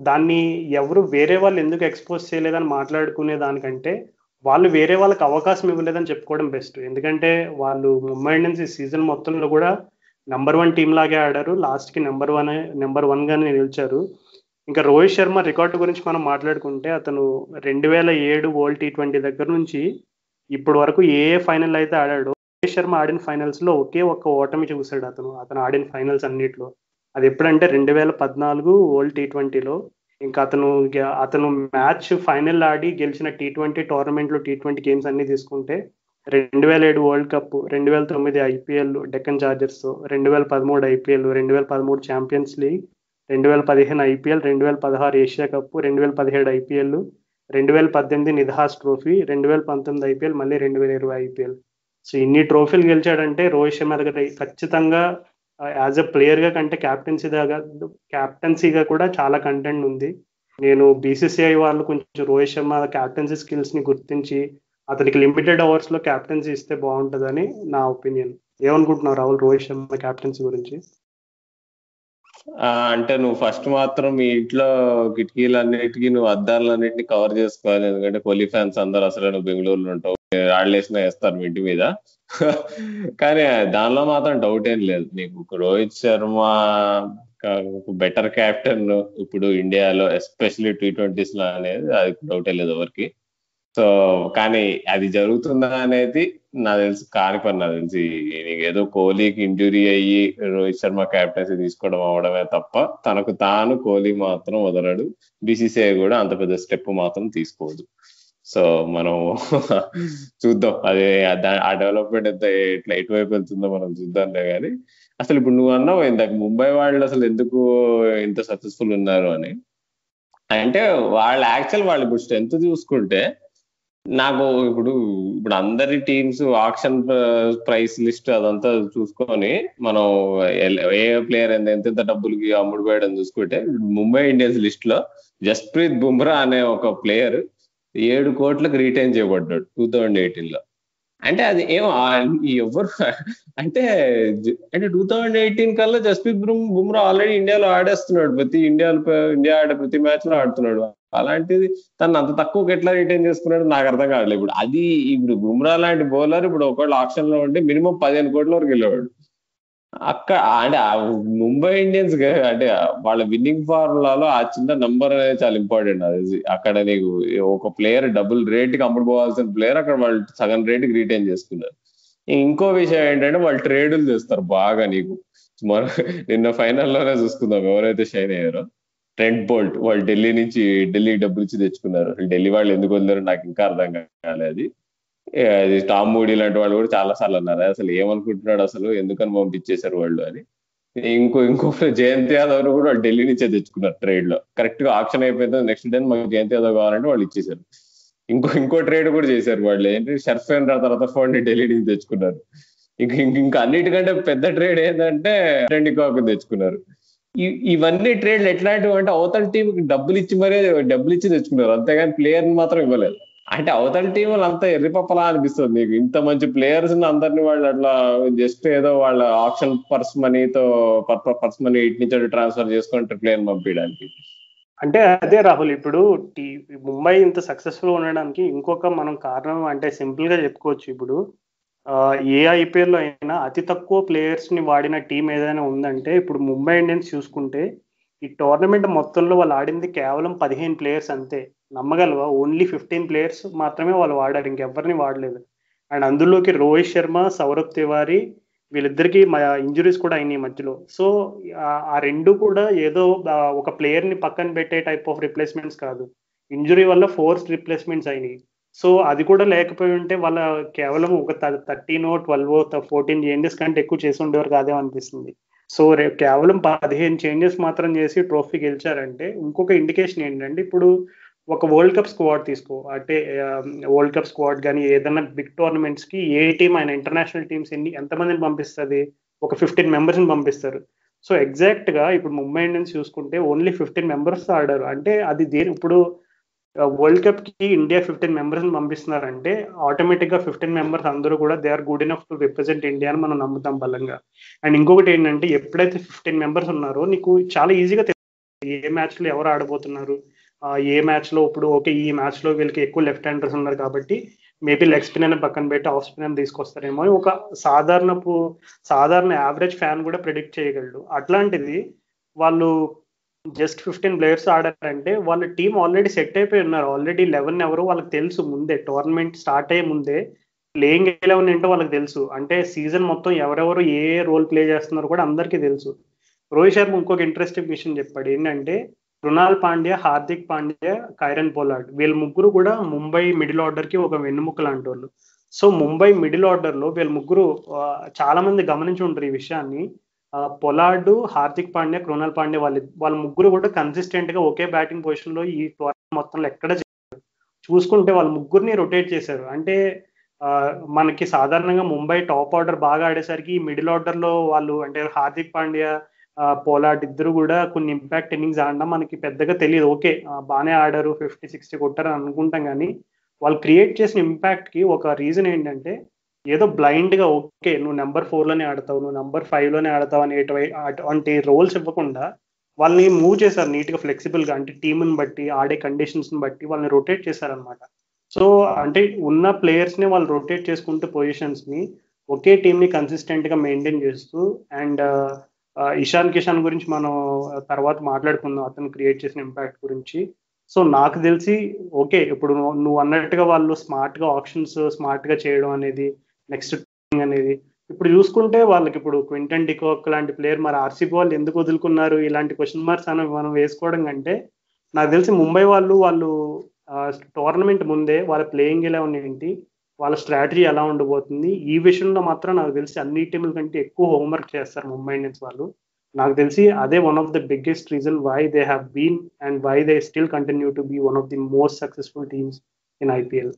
దాన్ని ఎవరు వేరే వాళ్ళు ఎందుకు ఎక్స్పోజ్ చేయలేదని మాట్లాడుకునే దానికంటే వాళ్ళు వేరే వాళ్ళకి అవకాశం ఇవ్వలేదని చెప్పుకోవడం బెస్ట్. ఎందుకంటే వాళ్ళు ముంబై ఇండియన్స్ ఈ సీజన్ మొత్తంలో కూడా నెంబర్ 1 టీం లాగే ఆడారు, లాస్ట్ కి నెంబర్ 1 గానే నిలిచారు. ఇంకా రోహిత్ శర్మ రికార్డు గురించి మనం మాట్లాడుకుంటే అతను 2007 వరల్డ్ T20 దగ్గర నుంచి ఇప్పటి వరకు ఏ ఫైనల్ అయితే ఆడాడో రోహిత్ శర్మ ఆడిన ఫైనల్స్ లో ఒకే ఒక్క ఓటమి చూశాడు అతను ఆడిన ఫైనల్స్ అన్నిట్లో. అది ఎప్పుడంటే 2014 వరల్డ్ T20లో. ఇంకా అతను మ్యాచ్ ఫైనల్ ఆడి గెలిచిన T20 టోర్నమెంట్లో T20 గేమ్స్ అన్ని తీసుకుంటే 2007 world cup, 2009 IPL Deccan chargers, 2013 IPL, 2013 champions league, 2015 IPL, 2016 Asia cup, 2017 IPL, 2018 Nidahas trophy, 2019 IPL, మళ్ళీ 2020 IPL. సో ఇన్ని ట్రోఫీలు గెలిచాడంటే రోహిత్ శర్మ దగ్గర ఖచ్చితంగా యాజ్ ఎ ప్లేయర్ గా కంటే క్యాప్టెన్సీగా కూడా చాలా కంటెంట్ ఉంది. నేను బీసీసీఐ వాళ్ళు కొంచెం రోహిత్ శర్మ క్యాప్టెన్సీ స్కిల్స్ ని గుర్తించి అతనికి లిమిటెడ్ అవర్స్ లో క్యాప్టెన్సీ ఇస్తే బాగుంటుందని నా ఒపీనియన్. ఏమనుకుంటున్నావు రాహుల్ రోహిత్ శర్మ క్యాప్టెన్సీ గురించి? అంటే నువ్వు ఫస్ట్ మాత్రం మీ ఇంట్లో కిటికీలన్నిటికీ నువ్వు అద్దాలన్నింటినీ కవర్ చేసుకోవాలి. ఎందుకంటే కోహ్లీ ఫ్యాన్స్ అందరు అసలు నువ్వు బెంగళూరులో ఉంటావు, రాళ్ళేసినా వేస్తారు మీ ఇంటి మీద. కానీ దానిలో మాత్రం డౌట్ ఏం లేదు. నీకు రోహిత్ శర్మ బెటర్ క్యాప్టెన్ ఇప్పుడు ఇండియాలో, ఎస్పెషల్లీ T20s లో అనేది అది డౌటే లేదు ఎవరికి. సో కానీ అది జరుగుతుందా అనేది నాకు తెలిసి కాని పని. నాకు తెలిసి నీకు ఏదో కోహ్లీకి ఇంజురీ అయ్యి రోహిత్ శర్మ క్యాప్టెన్సీ తీసుకోవడం అవడమే తప్ప తనకు తాను కోహ్లీ మాత్రం వదలడు. బీసీసీఐ కూడా అంత పెద్ద స్టెప్ మాత్రం తీసుకోవద్దు. సో మనం చూద్దాం అదే ఆ డెవలప్మెంట్ ఎంత ఇట్లా ఎటువైపు వెళ్తుందో మనం చూద్దాంలే. కానీ అసలు ఇప్పుడు నువ్వు అన్నావు ఇందాక ముంబై వాళ్ళు అసలు ఎందుకు ఇంత సక్సెస్ఫుల్ ఉన్నారు అని. అంటే వాళ్ళు ఇప్పుడు స్ట్రెంత్ చూసుకుంటే నాకు ఇప్పుడు ఇప్పుడు అందరి టీమ్స్ ఆక్షన్ ప్రైస్ లిస్ట్ అదంతా చూసుకొని మనం ఏ ప్లేయర్ ఎంత డబ్బులకి అమ్ముడు పోయడం చూసుకుంటే ముంబై ఇండియన్స్ లిస్ట్ లో జస్ప్రీత్ బుమ్రా అనే ఒక ప్లేయర్ 7 కోట్లకు రిటైన్ చేయబడ్డాడు 2018 లో. అంటే అది ఏమో ఎవరు అంటే అంటే 2018 కల్లా జస్ప్రీత్ బుమ్రా ఆల్రెడీ ఇండియాలో ఆడేస్తున్నాడు. ఇండియా ఆడే ప్రతి మ్యాచ్ లో ఆడుతున్నాడు. అలాంటిది తను అంత తక్కువకి ఎట్లా రిటైన్ చేసుకున్నాడు నాకు అర్థం కావట్లేదు. ఇప్పుడు బుమ్రా లాంటి బౌలర్ ఇప్పుడు ఒకవేళ ఆప్షన్ లో ఉంటే మినిమం 15 కోట్ల వరకు వెళ్ళేవాడు. అంటే ముంబై ఇండియన్స్ అంటే వాళ్ళ విన్నింగ్ ఫార్ములాలో ఆ చిన్న నంబర్ అనేది చాలా ఇంపార్టెంట్. అది అక్కడ నీకు ఒక ప్లేయర్ డబుల్ రేట్ కి అమ్ముడు పోవాల్సిన ప్లేయర్ అక్కడ వాళ్ళు సగం రేట్ కి రిటైన్ చేసుకున్నారు. ఇంకో విషయం ఏంటంటే వాళ్ళు ట్రేడులు చేస్తారు బాగా. నీకు మన నిన్న ఫైనల్లోనే చూసుకుందాం ఎవరైతే షైన్ అయ్యారో ట్రెంట్ బోల్ట్. వాళ్ళు ఢిల్లీకి డబ్బులు ఇచ్చి తెచ్చుకున్నారు. ఢిల్లీ వాళ్ళు ఎందుకు వదిలేరు నాకు ఇంకా అర్థం కాలేదు. అది టామ్ మూడీ లాంటి వాళ్ళు కూడా చాలా సార్లు అన్నారు అసలు ఏమనుకుంటున్నాడు అసలు ఎందుకని పంపించేశారు వాళ్ళు అని. ఇంకో జయంత్ యాదవ్ కూడా వాళ్ళు ఢిల్లీ నుంచే తెచ్చుకున్నారు ట్రేడ్ లో. కరెక్ట్ గా ఆప్షన్ అయిపోయింది నెక్స్ట్ డే మాకు జయంత్ యాదవ్ కావాలంటే వాళ్ళు ఇచ్చేసారు. ఇంకో ట్రేడ్ కూడా చేశారు వాళ్ళు. ఏంటి షర్ఫేన్ తర్వాత ఫోన్ ఢిల్లీ నుంచి తెచ్చుకున్నారు. ఇంకా అన్నిటికంటే పెద్ద ట్రేడ్ ఏంటంటే కాకు తెచ్చుకున్నారు. ఇవన్నీ ట్రేడ్లు ఎట్లాంటివి అంటే అవతల టీంకి డబ్బులు ఇచ్చి తెచ్చుకున్నారు, అంతేగాని ప్లేయర్ మాత్రం ఇవ్వలేదు. అంటే అవతల టీం అంతా ఎర్రిపప్పలా అనిపిస్తుంది నీకు. ఇంత మంచి ప్లేయర్స్ అందరినీ వాళ్ళు అట్లా జస్ట్ ఏదో వాళ్ళ ఆప్షన్ పర్స్ మనీ ఇటు నుంచి ట్రాన్స్ఫర్ చేసుకొని ప్లేయర్ పంపించడానికి. అంటే అదే రాహుల్, ఇప్పుడు ముంబై ఇంత సక్సెస్ఫుల్ ఉండడానికి ఇంకొక మనం కారణం అంటే సింపుల్ గా చెప్పుకోవచ్చు. ఇప్పుడు ఏ ఐపీఎల్ లో అయినా అతి తక్కువ ప్లేయర్స్ ని వాడిన టీం ఏదైనా ఉందంటే ఇప్పుడు ముంబై ఇండియన్స్ చూసుకుంటే ఈ టోర్నమెంట్ మొత్తంలో వాళ్ళు ఆడింది కేవలం 15 ప్లేయర్స్ అంతే. నమ్మగలవా? ఓన్లీ 15 ప్లేయర్స్ మాత్రమే వాళ్ళు వాడారు, ఇంకెవరిని వాడలేదు. అండ్ అందులోకి రోహిత్ శర్మ, సౌరభ్ తివారీ వీళ్ళిద్దరికి ఇంజురీస్ కూడా అయినాయి మధ్యలో. సో ఆ రెండు కూడా ఏదో ఒక ప్లేయర్ ని పక్కన పెట్టే టైప్ ఆఫ్ రిప్లేస్మెంట్స్ కాదు, ఇంజురీ వల్ల ఫోర్స్ రిప్లేస్మెంట్స్ అయినాయి. సో అది కూడా లేకపోయి ఉంటే వాళ్ళ కేవలం ఒక 13, 12, 14 చేంజెస్ కంటే ఎక్కువ చేసి ఉండేవారు కాదేమో అనిపిస్తుంది. సో కేవలం 15 చేంజెస్ మాత్రం చేసి ట్రోఫీ గెలిచారంటే ఇంకొక ఇండికేషన్ ఏంటంటే ఇప్పుడు ఒక వరల్డ్ కప్ స్క్వాడ్ తీసుకో, అంటే వరల్డ్ కప్ స్క్వాడ్ కానీ ఏదైనా బిగ్ టోర్నమెంట్స్ కి ఏ టీం అయినా ఇంటర్నేషనల్ టీమ్స్ ఎంతమందిని పంపిస్తుంది? ఒక 15 మెంబర్స్ ని పంపిస్తారు. సో ఎగ్జాక్ట్ గా ఇప్పుడు ముంబై ఇండియన్స్ చూసుకుంటే ఓన్లీ 15 మెంబర్స్ ఆడారు. అంటే అది ఇప్పుడు వరల్డ్ కప్ కి ఇండియా 15 మెంబర్స్ ని పంపిస్తున్నారంటే ఆటోమేటిక్ గా 15 మెంబర్స్ అందరూ కూడా they are good enough to represent India అని మనం నమ్ముతాం బలంగా. అండ్ ఇంకొకటి ఏంటంటే ఎప్పుడైతే 15 మెంబర్స్ ఉన్నారో నీకు చాలా ఈజీగా ఏ మ్యాచ్ లో ఎవరు ఆడబోతున్నారు, ఏ మ్యాచ్ లో ఇప్పుడు ఓకే ఈ మ్యాచ్ లో వీళ్ళకి ఎక్కువ లెఫ్ట్ హ్యాండర్స్ ఉన్నారు కాబట్టి మేబీ లెగ్ స్పిన్ అని పక్కన పెట్టి ఆఫ్ స్పిన్ అని తీసుకొస్తారేమో అని ఒక సాధారణ యావరేజ్ ఫ్యాన్ కూడా ప్రిడిక్ట్ చేయగలడు. అట్లాంటిది వాళ్ళు జస్ట్ 15 ప్లేయర్స్ ఆడారంటే వాళ్ళ టీం ఆల్రెడీ సెట్ అయిపోయి ఉన్నారు. ఆల్రెడీ 11 ఎవరో వాళ్ళకి తెలుసు ముందే, టోర్నమెంట్ స్టార్ట్ అయ్యే ముందే ప్లేయింగ్ 11 ఏంటో వాళ్ళకి తెలుసు. అంటే సీజన్ మొత్తం ఎవరెవరు ఏ రోల్ ప్లే చేస్తున్నారో కూడా అందరికీ తెలుసు. రోహిత్ శర్మ ఇంకొక ఇంట్రెస్టింగ్ విషయం చెప్పాడు ఏంటంటే కృణాల్ పాండ్యా, హార్దిక్ పాండ్యా, కైరన్ పోలార్డ్ వీళ్ళ ముగ్గురు కూడా ముంబై మిడిల్ ఆర్డర్ కి ఒక వెన్నుముక్క లాంటి వాళ్ళు. సో ముంబై మిడిల్ ఆర్డర్ లో వీళ్ళ ముగ్గురు చాలా మంది గమనించి ఉంటారు ఈ విషయాన్ని. పొలార్డ్, హార్దిక్ పాండ్యా, కృణాల్ పాండ్యా వాళ్ళ ముగ్గురు కూడా కన్సిస్టెంట్ గా ఒకే బ్యాటింగ్ పొజిషన్ లో ఈ టోర్నమెంట్ మొత్తంలో ఎక్కడ చూసుకుంటే వాళ్ళ ముగ్గురిని రొటేట్ చేశారు. అంటే మనకి సాధారణంగా ముంబై టాప్ ఆర్డర్ బాగా ఆడేసరికి మిడిల్ ఆర్డర్ లో వాళ్ళు అంటే హార్దిక్ పాండ్యా, పోలార్డ్ ఇద్దరు కూడా కొన్ని ఇంపాక్ట్ ఇన్నింగ్స్ ఆడడం మనకి పెద్దగా తెలియదు. ఓకే, బాగానే ఆడారు, 50-60 కొట్టారు అని అనుకుంటాం, కానీ వాళ్ళు క్రియేట్ చేసిన ఇంపాక్ట్ కి ఒక రీజన్ ఏంటంటే ఏదో బ్లైండ్ గా ఓకే నువ్వు నెంబర్ 4లోనే ఆడతావు, నువ్వు నెంబర్ 5లోనే ఆడతావు అటువంటి రోల్స్ ఇవ్వకుండా వాళ్ళని మూవ్ చేశారు నీట్ గా, ఫ్లెక్సిబుల్ గా. అంటే టీంని బట్టి, ఆడే కండిషన్స్ ని బట్టి వాళ్ళని రొటేట్ చేశారనమాట. సో అంటే ఉన్న ప్లేయర్స్ ని వాళ్ళు రొటేట్ చేసుకుంటూ పొజిషన్స్ ని ఒకే టీమ్ ని కన్సిస్టెంట్ గా మెయింటైన్ చేస్తూ, అండ్ ఇషాన్ కిషాన్ గురించి మనం తర్వాత మాట్లాడుకుందాం, అతను క్రియేట్ చేసిన ఇంపాక్ట్ గురించి. సో నాకు తెలిసి ఓకే, ఇప్పుడు నువ్వు అన్నట్టుగా వాళ్ళు స్మార్ట్ గా ఆప్షన్స్ స్మార్ట్ గా చేయడం అనేది, నెక్స్ట్ అనేది ఇప్పుడు చూసుకుంటే వాళ్ళకి ఇప్పుడు క్వింటన్ డికాక్ లాంటి ప్లేయర్ మరి ఆర్సీబీ వాళ్ళు ఎందుకు వదులుకున్నారు ఇలాంటి క్వశ్చన్ మార్క్స్ అని మనం వేసుకోవడం కంటే, నాకు తెలిసి ముంబై వాళ్ళు టోర్నమెంట్ ముందే వాళ్ళ ప్లేయింగ్ ఎలా ఏంటి, వాళ్ళ స్ట్రాటజీ ఎలా ఉండబోతుంది, ఈ విషయంలో మాత్రం నాకు తెలిసి అన్ని టీముల కంటే ఎక్కువ హోంవర్క్ చేస్తారు ముంబై ఇండియన్స్ వాళ్ళు. నాకు తెలిసి అదే one of the biggest reason why they have been and why they still continue to be one of the most successful teams in IPL.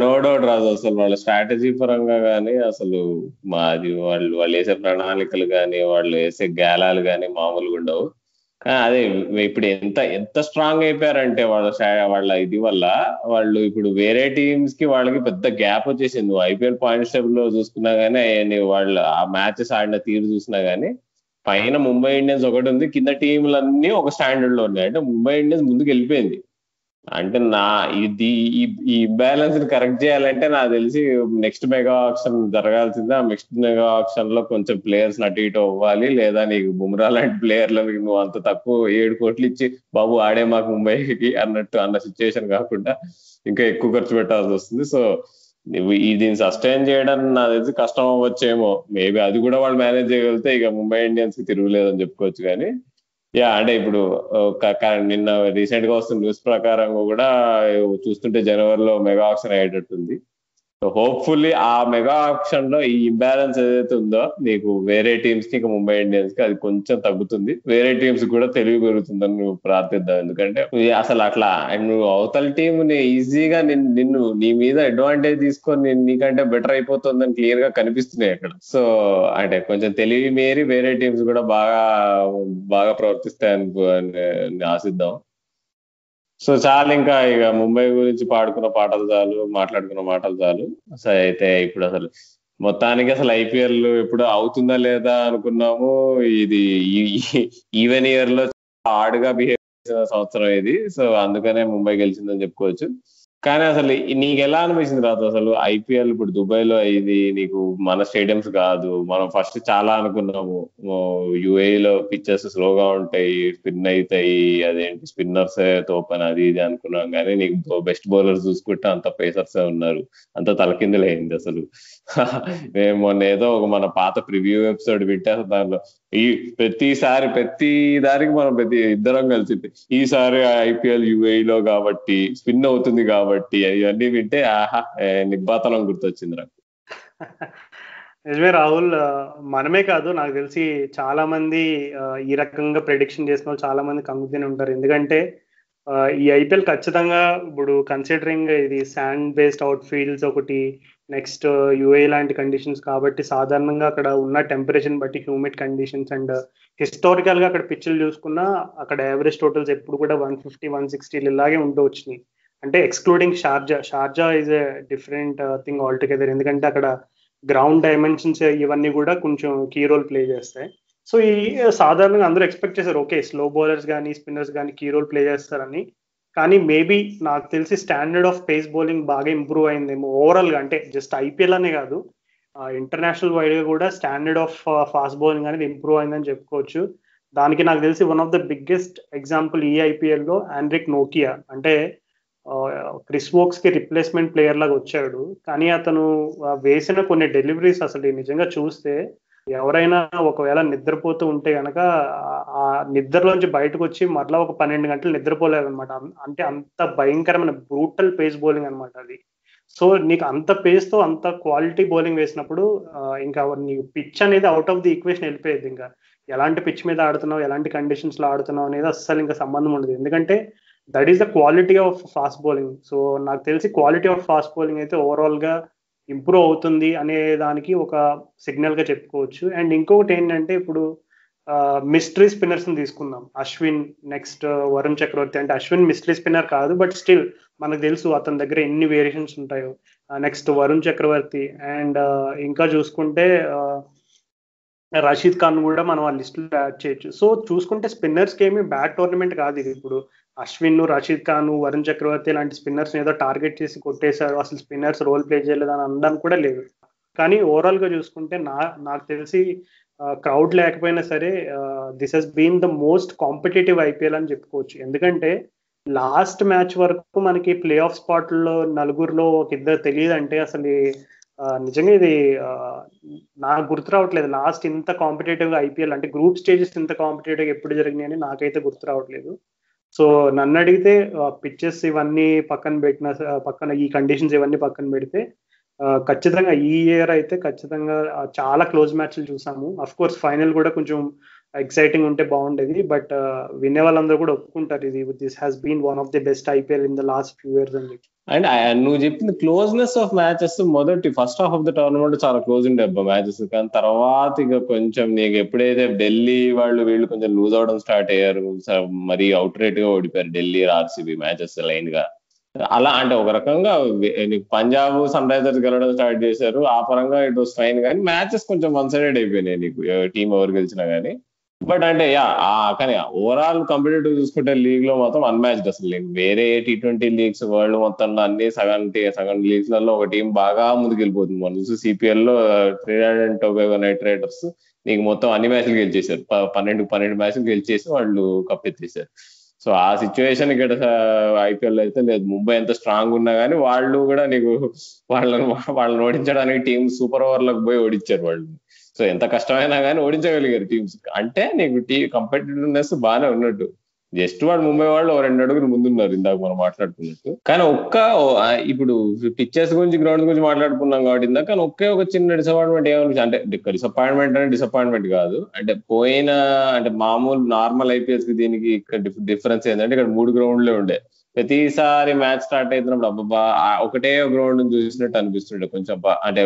No doubt రాదు. అసలు వాళ్ళ స్ట్రాటజీ పరంగా కానీ అసలు మాది వాళ్ళు వేసే ప్రణాళికలు కానీ వాళ్ళు వేసే గాలాలు కానీ మామూలుగా ఉండవు. అదే ఇప్పుడు ఎంత ఎంత స్ట్రాంగ్ అయిపోయారంటే వాళ్ళ ఇది వల్ల వాళ్ళు ఇప్పుడు వేరే టీమ్స్ కి వాళ్ళకి పెద్ద గ్యాప్ వచ్చేసింది. నువ్వు ఐపీఎల్ పాయింట్స్ టేబుల్ లో చూసుకున్నా గానీ, వాళ్ళు ఆ మ్యాచెస్ ఆడిన తీరు చూసినా గానీ పైన ముంబై ఇండియన్స్ ఒకటి ఉంది, కింద టీంలన్నీ ఒక స్టాండర్డ్ లో ఉన్నాయి. అంటే ముంబై ఇండియన్స్ ముందుకు వెళ్ళిపోయింది. అంటే ఇది ఈ ఇంబ్యాలెన్స్ ని కరెక్ట్ చేయాలంటే నాకు తెలిసి నెక్స్ట్ మెగా ఆప్షన్ జరగాల్సిందే. ఆ నెక్స్ట్ మెగా ఆప్షన్ లో కొంచెం ప్లేయర్స్ అటు ఇటు అవ్వాలి, లేదా నీకు బుమ్రా లాంటి ప్లేయర్లకు నువ్వు అంత తక్కువ 7 కోట్లు ఇచ్చి బాబు ఆడే మాకు ముంబైకి అన్న సిచ్యువేషన్ కాకుండా ఇంకా ఎక్కువ ఖర్చు పెట్టాల్సి వస్తుంది. సో దీన్ని సస్టైన్ చేయడం నాకు తెలిసి కష్టం అవ్వచ్చేమో. మేబీ అది కూడా వాళ్ళు మేనేజ్ చేయగలిగితే ఇక ముంబై ఇండియన్స్ కి తిరుగులేదని చెప్పుకోవచ్చు. కానీ అంటే ఇప్పుడు నిన్న రీసెంట్ గా వస్తున్న న్యూస్ ప్రకారం కూడా చూస్తుంటే జనవరిలో మెగా ఆక్షన్ అయ్యేటట్టుంది. సో హోప్ఫుల్లీ ఆ మెగా ఆప్షన్ లో ఈ ఇంబ్యాలెన్స్ ఏదైతే ఉందో నీకు వేరే టీమ్స్ కి, ఇంకా ముంబై ఇండియన్స్ కి అది కొంచెం తగ్గుతుంది, వేరే టీమ్స్ కూడా తెలివి పెరుగుతుందని నువ్వు ప్రార్థిద్దాం. ఎందుకంటే అసలు అట్లా నువ్వు అవతల టీం ఈజీగా నిన్ను నీ మీద అడ్వాంటేజ్ తీసుకొని నీకంటే బెటర్ అయిపోతుందని క్లియర్ గా కనిపిస్తున్నాయి అక్కడ. సో అంటే కొంచెం తెలివి మీరి వేరే టీమ్స్ కూడా బాగా బాగా ప్రవర్తిస్తాయని ఆశిద్దాం. సో చాలు, ఇంకా ఇక ముంబై గురించి పాడుకున్న పాటలు చాలు, మాట్లాడుకున్న మాటలు చాలు. సో అయితే ఇప్పుడు అసలు మొత్తానికి అసలు ఐపీఎల్ ఇప్పుడు అవుతుందా లేదా అనుకున్నాము. ఇది ఈవెన్ ఇయర్ లో హార్డ్ గా బిహేవ్ చేసిన సంవత్సరం ఇది. సో అందుకనే ముంబై గెలిచిందని చెప్పుకోవచ్చు. కానీ అసలు నీకు ఎలా అనిపించింది రాదు అసలు ఐపీఎల్ ఇప్పుడు దుబాయ్ లో ఇది నీకు మన స్టేడియంస్ కాదు. మనం ఫస్ట్ చాలా అనుకున్నాము యుఏఈలో పిచ్చెస్ స్లోగా ఉంటాయి, స్పిన్ అవుతాయి, అదేంటి స్పిన్నర్స్ తోపని అది ఇది అనుకున్నాం. కానీ నీకు బెస్ట్ బౌలర్స్ చూసుకుంటే అంత పేసర్స్ ఉన్నారు, అంత తలకిందులైంది అసలు. మేము మొన్న ఏదో ఒక మన పాత ప్రివ్యూ ఎపిసోడ్ వింటే దానిలో ప్రతి దానికి మనం ఇద్దరం కలిసి ఈసారి ఐపీఎల్ యుఏఈలో కాబట్టి స్పిన్ అవుతుంది కాబట్టి ఇవన్నీ వింటే ఆహా నిబ్బాతనం గుర్తొచ్చింది నాకు. నిజమే రాహుల్, మనమే కాదు నాకు తెలిసి చాలా మంది ఈ రకంగా ప్రెడిక్షన్ చేసిన వాళ్ళు చాలా మంది కనుక్కుని ఉంటారు. ఎందుకంటే ఈ ఐపీఎల్ ఖచ్చితంగా ఇప్పుడు కన్సిడరింగ్ ఇది శాండ్ బేస్డ్ అవుట్ ఫీల్డ్స్ ఒకటి, నెక్స్ట్ యుఏ లాంటి కండిషన్స్ కాబట్టి సాధారణంగా అక్కడ ఉన్న టెంపరేచర్ బట్టి హ్యూమిడ్ కండిషన్స్ అండ్ హిస్టారికల్ గా అక్కడ పిచ్చులు చూసుకున్నా అక్కడ యావరేజ్ టోటల్స్ ఎప్పుడు కూడా 150-160 ఇలాగే ఉంటూ వచ్చినాయి. అంటే excluding Sharjah is a different thing all together, ఎందుకంటే అక్కడ గ్రౌండ్ డైమెన్షన్స్ ఇవన్నీ కూడా కొంచెం కీ రోల్ ప్లే చేస్తాయి. సో ఈ సాధారణంగా అందరూ ఎక్స్పెక్ట్ చేశారు ఓకే స్లో బౌలర్స్ కానీ స్పిన్నర్స్ కానీ కీ రోల్ ప్లే చేస్తారని. కానీ మేబీ నాకు తెలిసి స్టాండర్డ్ ఆఫ్ పేస్ బౌలింగ్ బాగా ఇంప్రూవ్ అయిందేమో ఓవరాల్ గా. అంటే జస్ట్ ఐపీఎల్ అనే కాదు, ఇంటర్నేషనల్ వైడ్ గా కూడా స్టాండర్డ్ ఆఫ్ ఫాస్ట్ బౌలింగ్ అనేది ఇంప్రూవ్ అయిందని చెప్పుకోవచ్చు. దానికి నాకు తెలిసి one of the biggest example ఈ ఐపీఎల్ లో ఆండ్రిక్ నోకియా. అంటే క్రిస్ వోక్స్ కి రిప్లేస్మెంట్ ప్లేయర్ లాగా వచ్చాడు, కానీ అతను వేసిన కొన్ని డెలివరీస్ అసలు నిజంగా చూస్తే ఎవరైనా ఒకవేళ నిద్రపోతూ ఉంటే గనక ఆ నిద్రలోంచి బయటకు వచ్చి మరలా ఒక 12 గంటలు నిద్రపోలేదు అనమాట. అంటే అంత భయంకరమైన బ్రూటల్ పేస్ బౌలింగ్ అనమాట అది. సో నీకు అంత పేస్ తో అంత క్వాలిటీ బౌలింగ్ వేసినప్పుడు ఇంకా నీ పిచ్ అనేది అవుట్ ఆఫ్ ది ఈక్వేషన్ వెళ్ళిపోయేది. ఇంకా ఎలాంటి పిచ్ మీద ఆడుతున్నావు, ఎలాంటి కండిషన్స్ లో ఆడుతున్నావు అనేది అస్సలు ఇంకా సంబంధం ఉండదు. ఎందుకంటే that is the quality of fast bowling. So నాకు తెలిసి క్వాలిటీ ఆఫ్ ఫాస్ట్ బౌలింగ్ అయితే ఓవరాల్ గా ఇంప్రూవ్ అవుతుంది అనే దానికి ఒక సిగ్నల్ గా చెప్పుకోవచ్చు. అండ్ ఇంకొకటి ఏంటంటే ఇప్పుడు మిస్టరీ స్పిన్నర్స్ ని తీసుకుందాం. అశ్విన్, నెక్స్ట్ వరుణ్ చక్రవర్తి. అంటే అశ్విన్ మిస్టరీ స్పిన్నర్ కాదు, బట్ స్టిల్ మనకు తెలుసు అతని దగ్గర ఎన్ని వేరియేషన్స్ ఉంటాయో. నెక్స్ట్ వరుణ్ చక్రవర్తి అండ్ ఇంకా చూసుకుంటే రషీద్ ఖాన్ కూడా మనం ఆ లిస్ట్ లో యాడ్ చేయొచ్చు. సో చూసుకుంటే స్పిన్నర్స్ కి ఏమి బ్యాడ్ టోర్నమెంట్ కాదు ఇది. ఇప్పుడు అశ్విన్, రషీద్ ఖాన్, వరుణ్ చక్రవర్తి లాంటి స్పిన్నర్స్ ఏదో టార్గెట్ చేసి కొట్టేశారు, అసలు స్పిన్నర్స్ రోల్ ప్లే చేయలేదు అని అనడానికి కూడా లేదు. కానీ ఓవరాల్ గా చూసుకుంటే నాకు తెలిసి క్రౌడ్ లేకపోయినా సరే this has been the most competitive IPL అని చెప్పుకోవచ్చు. ఎందుకంటే లాస్ట్ మ్యాచ్ వరకు మనకి ప్లే ఆఫ్ స్పాట్లో నలుగురిలో ఒక ఇద్దరు తెలియదు అంటే అసలు నిజంగా ఇది నాకు గుర్తు రావట్లేదు లాస్ట్ ఇంత కాంపిటేటివ్ గా ఐపీఎల్ అంటే గ్రూప్ స్టేజెస్ ఇంత కాంపిటేటివ్ ఎప్పుడు జరిగినాయని నాకైతే గుర్తు రావట్లేదు. సో నన్ను అడిగితే పిచ్చెస్ ఇవన్నీ పక్కన ఈ కండిషన్స్ ఇవన్నీ పక్కన పెడితే ఖచ్చితంగా ఈ ఇయర్ అయితే ఖచ్చితంగా చాలా క్లోజ్ మ్యాచ్లు చూసాము. అఫ్ కోర్స్ ఫైనల్ కూడా కొంచెం ఎక్సైటింగ్ ఉంటే బాగుండేది, బట్ వినే వాళ్ళందరూ కూడా ఒప్పుకుంటారు ఇది this has been one of the best IPL in the last few years అని చెప్పి. అండ్ నువ్వు చెప్పింది క్లోజ్నెస్ ఆఫ్ మ్యాచెస్ మొదటి first half of the tournament చాలా క్లోజ్ ఉండే మ్యాచెస్, కానీ తర్వాత ఇక కొంచెం నీకు ఎప్పుడైతే ఢిల్లీ వీళ్ళు కొంచెం లూజ్ అవడం స్టార్ట్ అయ్యారు, మరి అవుట్ రేట్ గా ఓడిపోయారు ఢిల్లీ ఆర్సీబీ మ్యాచెస్ లైన్ గా. అలా అంటే ఒక రకంగా నీకు పంజాబ్ సన్ రైజర్స్ గెలవడం స్టార్ట్ చేశారు, ఆ పరంగా ఇట్ వాస్ ఫైన్. కానీ మ్యాచెస్ కొంచెం వన్ సైడెడ్ అయిపోయినాయి నీకు టీం ఎవరు గెలిచినా కానీ. బట్ అంటే కానీ ఓవరాల్ కంపిటేటివ్ చూసుకుంటే లీగ్ లో మొత్తం అన్మ్యాచ్డ్ అసలు. వేరే T20 లీగ్స్ వరల్డ్ మొత్తంలో అన్ని సగం లీగ్స్ లలో ఒక టీం బాగా ముందుకెళ్ళిపోతుంది. మన చూసి సిపిఎల్ లో Trinidad and Tobago night riders నీకు మొత్తం అన్ని మ్యాచ్లు గెలిచేశారు, 12 మ్యాచ్లు గెలిచేసి వాళ్ళు కప్పెత్తేసారు. సో ఆ సిచ్యువేషన్ ఇక్కడ ఐపీఎల్ అయితే లేదు. ముంబై ఎంత స్ట్రాంగ్ ఉన్నా కానీ వాళ్ళు కూడా నీకు వాళ్ళని ఓడించడానికి టీం సూపర్ ఓవర్లకు పోయి ఓడించారు వాళ్ళు. సో ఎంత కష్టమైనా కానీ ఓడించగలిగారు టీమ్స్. అంటే నీకు కంపిటేటివ్నెస్ బాగానే ఉన్నట్టు. జస్ట్ ముంబై వాళ్ళు 2 అడుగులు ముందున్నారు ఇందాక మనం మాట్లాడుకున్నట్టు. కానీ ఇప్పుడు పిక్చర్స్ గురించి గ్రౌండ్ గురించి మాట్లాడుకున్నాం కాబట్టి ఇందాక, కానీ ఒక చిన్న డిసప్పాయింట్మెంట్ ఏమనిపించింది అంటే, డిసప్పాయింట్మెంట్ అంటే డిసప్పాయింట్మెంట్ కాదు, అంటే అంటే మామూలు నార్మల్ ఐపీఎల్స్ కి దీనికి ఇక్కడ డిఫరెన్స్ ఏంటంటే ఇక్కడ 3 గ్రౌండ్లే ఉండే. ప్రతిసారి మ్యాచ్ స్టార్ట్ అవుతున్నప్పుడు అబ్బా ఒకటే గ్రౌండ్ చూసినట్టు అనిపిస్తుండే కొంచెం. అంటే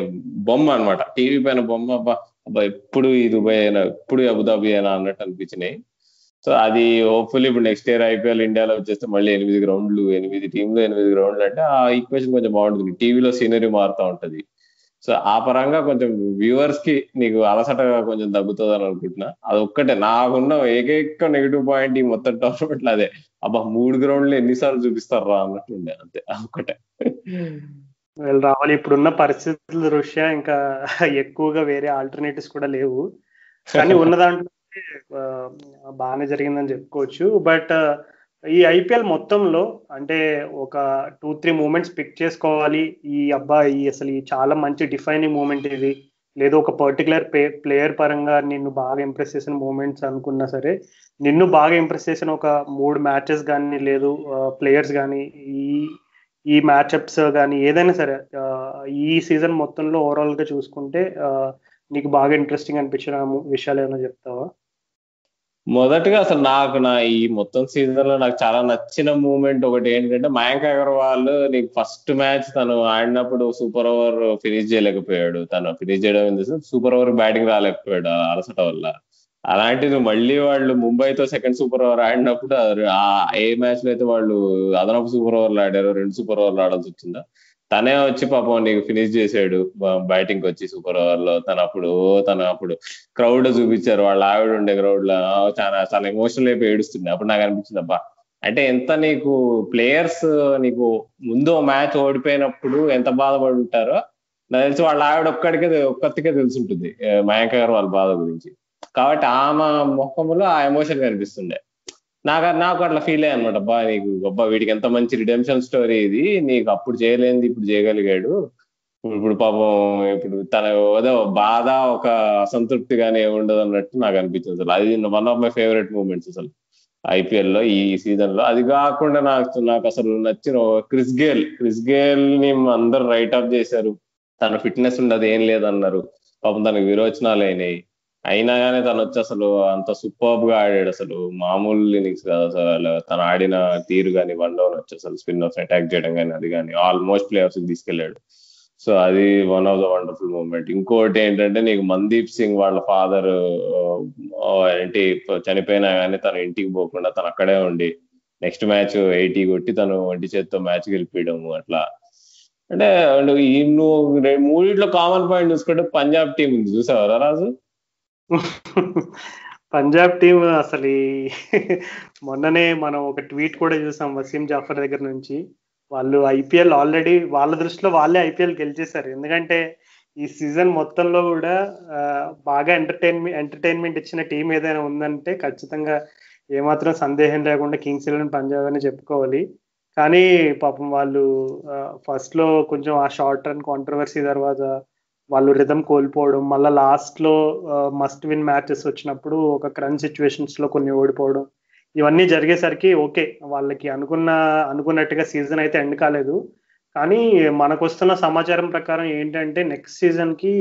బొమ్మ అనమాట, టీవీ పైన బొమ్మ, అబ్బా ఎప్పుడు ఈ దుబాయ్ అయినా ఎప్పుడు అబుదాబి అయినా అన్నట్టు అనిపించినాయి. సో అది హోప్ఫుల్లీ ఇప్పుడు నెక్స్ట్ ఇయర్ ఐపీఎల్ ఇండియాలో వచ్చేస్తే మళ్ళీ 8 గ్రౌండ్లు, 8 టీంలు 8 గ్రౌండ్లు అంటే ఆ ఈక్వేషన్ కొంచెం బాగుంటుంది, టీవీలో సీనరీ మారుతూ ఉంటది. సో ఆ పరంగా కొంచెం వ్యూవర్స్ కి నీకు అలసటగా కొంచెం తగ్గుతుంది అని అనుకుంటున్నా. అది ఒక్కటే నాకున్న ఏకైక నెగిటివ్ పాయింట్ ఈ మొత్తం టోర్నమెంట్ లో. అదే అబ్బా 3 గ్రౌండ్లు ఎన్నిసార్లు చూపిస్తారు రా అన్నట్టు ఉండే, అంతే ఒక్కటే. రావాలి ఇప్పుడున్న పరిస్థితుల దృష్ట్యా ఇంకా ఎక్కువగా వేరే ఆల్టర్నేటివ్స్ కూడా లేవు, కానీ ఉన్న దాంట్లో బాగానే జరిగిందని చెప్పుకోవచ్చు. బట్ ఈ ఐపీఎల్ మొత్తంలో అంటే ఒక 2-3 మూమెంట్స్ పిక్ చేసుకోవాలి, ఈ అబ్బాయి అసలు ఈ చాలా మంచి డిఫైనింగ్ మూమెంట్ ఇది, లేదు ఒక పర్టికులర్ ప్లేయర్ పరంగా నిన్ను బాగా ఇంప్రెస్ చేసిన మూమెంట్స్ అనుకున్నా సరే, నిన్ను బాగా ఇంప్రెస్ చేసిన ఒక 3 మ్యాచెస్ కానీ లేదు ప్లేయర్స్ కానీ ఈ మ్యాచ్అప్స్ కానీ ఏదైనా సరే ఈ సీజన్ మొత్తంలో ఓవరాల్ గా చూసుకుంటే నీకు బాగా ఇంట్రెస్టింగ్ అనిపించిన విషయాలు ఏమైనా చెప్తావా? మొదటగా అసలు నా ఈ మొత్తం సీజన్ లో నాకు చాలా నచ్చిన మూమెంట్ ఒకటి ఏంటంటే, మయాంక్ అగర్వాల్ నీకు ఫస్ట్ మ్యాచ్ తను ఆడినప్పుడు సూపర్ ఓవర్ ఫినిష్ చేయలేకపోయాడు. తను ఫినిష్ చేయడం సూపర్ ఓవర్ బ్యాటింగ్ రాలేకపోయాడు అలసట వల్ల. అలాంటిది మళ్ళీ వాళ్ళు ముంబైతో సెకండ్ సూపర్ ఓవర్ ఆడినప్పుడు ఏ మ్యాచ్ లో అయితే వాళ్ళు అదనపు సూపర్ ఓవర్లు ఆడారో 2 సూపర్ ఓవర్లు ఆడాల్సి వచ్చిందా, తనే వచ్చి పాపం నీకు ఫినిష్ చేశాడు బ్యాటింగ్ వచ్చి సూపర్ ఓవర్ లో. తను అప్పుడు క్రౌడ్ లో చూపించారు, వాళ్ళ ఆవిడ ఉండే క్రౌడ్ లో చాలా చాలా ఎమోషనల్ అయిపోయి ఏడుస్తుండే. అప్పుడు నాకు అనిపించింది అబ్బా అంటే ఎంత నీకు ప్లేయర్స్ నీకు ముందు మ్యాచ్ ఓడిపోయినప్పుడు ఎంత బాధపడి ఉంటారో నాకు తెలిసి వాళ్ళ ఆవిడ ఒక్కతికే తెలుసుంటుంది మయాంక్ అగర్వాల్ బాధ గురించి. కాబట్టి ఆమె ముఖంలో ఆ ఎమోషన్ కనిపిస్తుండే. నాకు అట్లా ఫీల్ అయ్యా అనమాట, అబ్బా నీకు వీడికి ఎంత మంచి రిడెంప్షన్ స్టోరీ ఇది, నీకు అప్పుడు చేయలేనిది ఇప్పుడు చేయగలిగాడు. ఇప్పుడు పాపం ఇప్పుడు తన ఏదో బాధ ఒక అసంతృప్తి కానీ ఏముండదు అన్నట్టు నాకు అనిపించింది. అసలు అది one of my favourite moments అసలు ఐపీఎల్ లో ఈ సీజన్ లో. అది కాకుండా నాకు అసలు నచ్చిన క్రిస్ గేల్ ని అందరు రైట్ ఆఫ్ చేశారు. తన ఫిట్నెస్ ఉండదు ఏం లేదన్నారు, పాపం తనకు విరోచనాలు అయినాయి. అయినా కానీ తను వచ్చి అసలు అంత సూపర్బ్ గా ఆడాడు, అసలు మామూలు ఇన్నింగ్స్ కాదు అసలు. తను ఆడిన తీరు కానీ వన్ డౌన్ వచ్చి అసలు స్పిన్నర్స్ అటాక్ చేయడం కానీ అది కానీ ఆల్మోస్ట్ ప్లే ఆఫ్స్ తీసుకెళ్లాడు. సో అది one of the wonderful moment. ఇంకోటి ఏంటంటే నీకు మందీప్ సింగ్ వాళ్ళ ఫాదర్ ఏంటి చనిపోయినా కానీ తను ఇంటికి పోకుండా తను అక్కడే ఉండి నెక్స్ట్ మ్యాచ్ 80 కొట్టి తను ఒంటి చేత్తో మ్యాచ్ గెలిపించడము అట్లా. అంటే ఈ నువ్వు మూడిట్లో కామన్ పాయింట్ చూసుకుంటే పంజాబ్ టీం ఉంది, చూసావరా రాజు? పంజాబ్ టీం అసలు మొన్ననే మనం ఒక ట్వీట్ కూడా చూసాం వసీం జాఫర్ దగ్గర నుంచి. వాళ్ళు ఐపీఎల్ ఆల్రెడీ వాళ్ళ దృష్టిలో వాళ్ళే ఐపీఎల్ గెలిచేశారు. ఎందుకంటే ఈ సీజన్ మొత్తంలో కూడా బాగా ఎంటర్టైన్మెంట్ ఇచ్చిన టీం ఏదైనా ఉందంటే ఖచ్చితంగా ఏమాత్రం సందేహం లేకుండా కింగ్స్ 11 పంజాబ్ అని చెప్పుకోవాలి. కానీ పాపం వాళ్ళు ఫస్ట్ లో కొంచెం ఆ షార్ట్ రన్ కాంట్రవర్సీ తర్వాత వాళ్ళు రిథమ్ కోల్పోవడం, మళ్ళీ లాస్ట్ లో మస్ట్ విన్ మ్యాచెస్ వచ్చినప్పుడు ఒక క్రన్ సిచ్యువేషన్స్ లో కొన్ని ఓడిపోవడం, ఇవన్నీ జరిగేసరికి ఓకే వాళ్ళకి అనుకున్నట్టుగా సీజన్ అయితే ఎండ్ కాలేదు. కానీ మనకు వస్తున్న సమాచారం ప్రకారం ఏంటంటే నెక్స్ట్ సీజన్ కి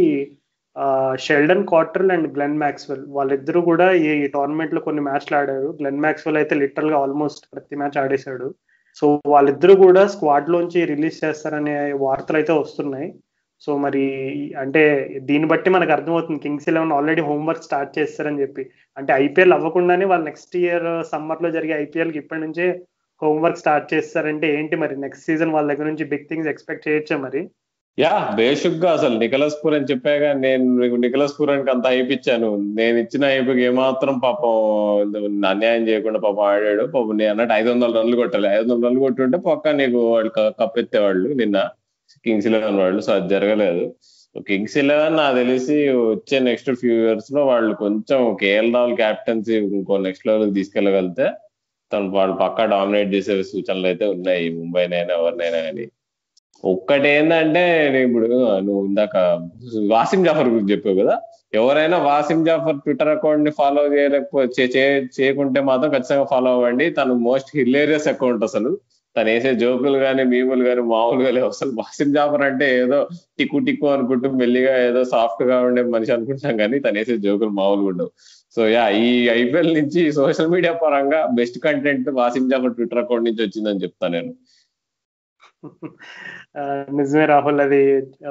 Sheldon Cottrell and Glenn Maxwell వాళ్ళిద్దరూ కూడా ఈ టోర్నమెంట్ లో కొన్ని మ్యాచ్లు ఆడారు. గ్లెన్ మ్యాక్స్వెల్ అయితే లిటరల్ గా ఆల్మోస్ట్ ప్రతి మ్యాచ్ ఆడేశాడు. సో వాళ్ళిద్దరూ కూడా స్క్వాడ్ లోంచి రిలీజ్ చేస్తారనే వార్తలు అయితే వస్తున్నాయి. సో మరి అంటే దీన్ని బట్టి మనకు అర్థమవుతుంది కింగ్స్ 11 ఆల్రెడీ హోంవర్క్ స్టార్ట్ చేస్తారని చెప్పి. అంటే ఐపీఎల్ అవ్వకుండానే వాళ్ళు నెక్స్ట్ ఇయర్ సమ్మర్ లో జరిగే ఐపీఎల్ కి ఇప్పటి నుంచే హోంవర్క్ స్టార్ట్ చేస్తారంటే ఏంటి మరి నెక్స్ట్ సీజన్ వాళ్ళ దగ్గర నుంచి బిగ్ థింగ్స్ ఎక్స్పెక్ట్ చేయొచ్చా మరి? యా, బేసిక్ గా అసలు నికలస్ పూరన్ చెప్పాగా, నేను నికలస్ పూరన్ అంత హైప్ ఇచ్చాను. నేను ఇచ్చిన హైప్కి ఏమాత్రం పాపం అన్యాయం చేయకుండా పాపం ఆడాడు. పాపం నేను అన్నట్టు 500 రన్లు కొట్టాలి. 500 రన్లు కొట్టుంటే పక్క నీకు వాళ్ళు కప్పెత్తేవాళ్ళు నిన్న కింగ్స్ 11 వాళ్ళు. సో అది జరగలేదు. కింగ్స్ 11 నాకు తెలిసి వచ్చే నెక్స్ట్ ఫ్యూ ఇయర్స్ లో వాళ్ళు కొంచెం కేఎల్ రాహుల్ క్యాప్టెన్సీ ఇంకో నెక్స్ట్ లెవెల్ తీసుకెళ్ళగలిగితే వాళ్ళు పక్కా డామినేట్ చేసే సూచనలు అయితే ఉన్నాయి, ముంబైనైనా ఎవరినైనా కానీ. ఒక్కటి ఏంటంటే ఇప్పుడు నువ్వు ఇందాక వాసిం జాఫర్ గురించి చెప్పావు కదా, ఎవరైనా వాసిం జాఫర్ ట్విట్టర్ అకౌంట్ ని ఫాలో చేయకుంటే మాత్రం ఖచ్చితంగా ఫాలో అవ్వండి. తను మోస్ట్ హిలేరియస్ అకౌంట్. అసలు తను వేసే జోకులు కానీ మీములు కానీ మామూలుగా లేవు. అసలు వాసిం జాఫర్ అంటే ఏదో టిక్కు అనుకుంటూ మెల్లిగా ఏదో సాఫ్ట్ గా ఉండే మనిషి అనుకుంటాం, కానీ తను వేసే జోకులు మామూలుగా ఉండవు. సో యా, ఈ ఐపీఎల్ నుంచి సోషల్ మీడియా పరంగా best content Wasim Jaffer Twitter account నుంచి వచ్చిందని చెప్తాను నేను. నిజమే రాహుల్, అది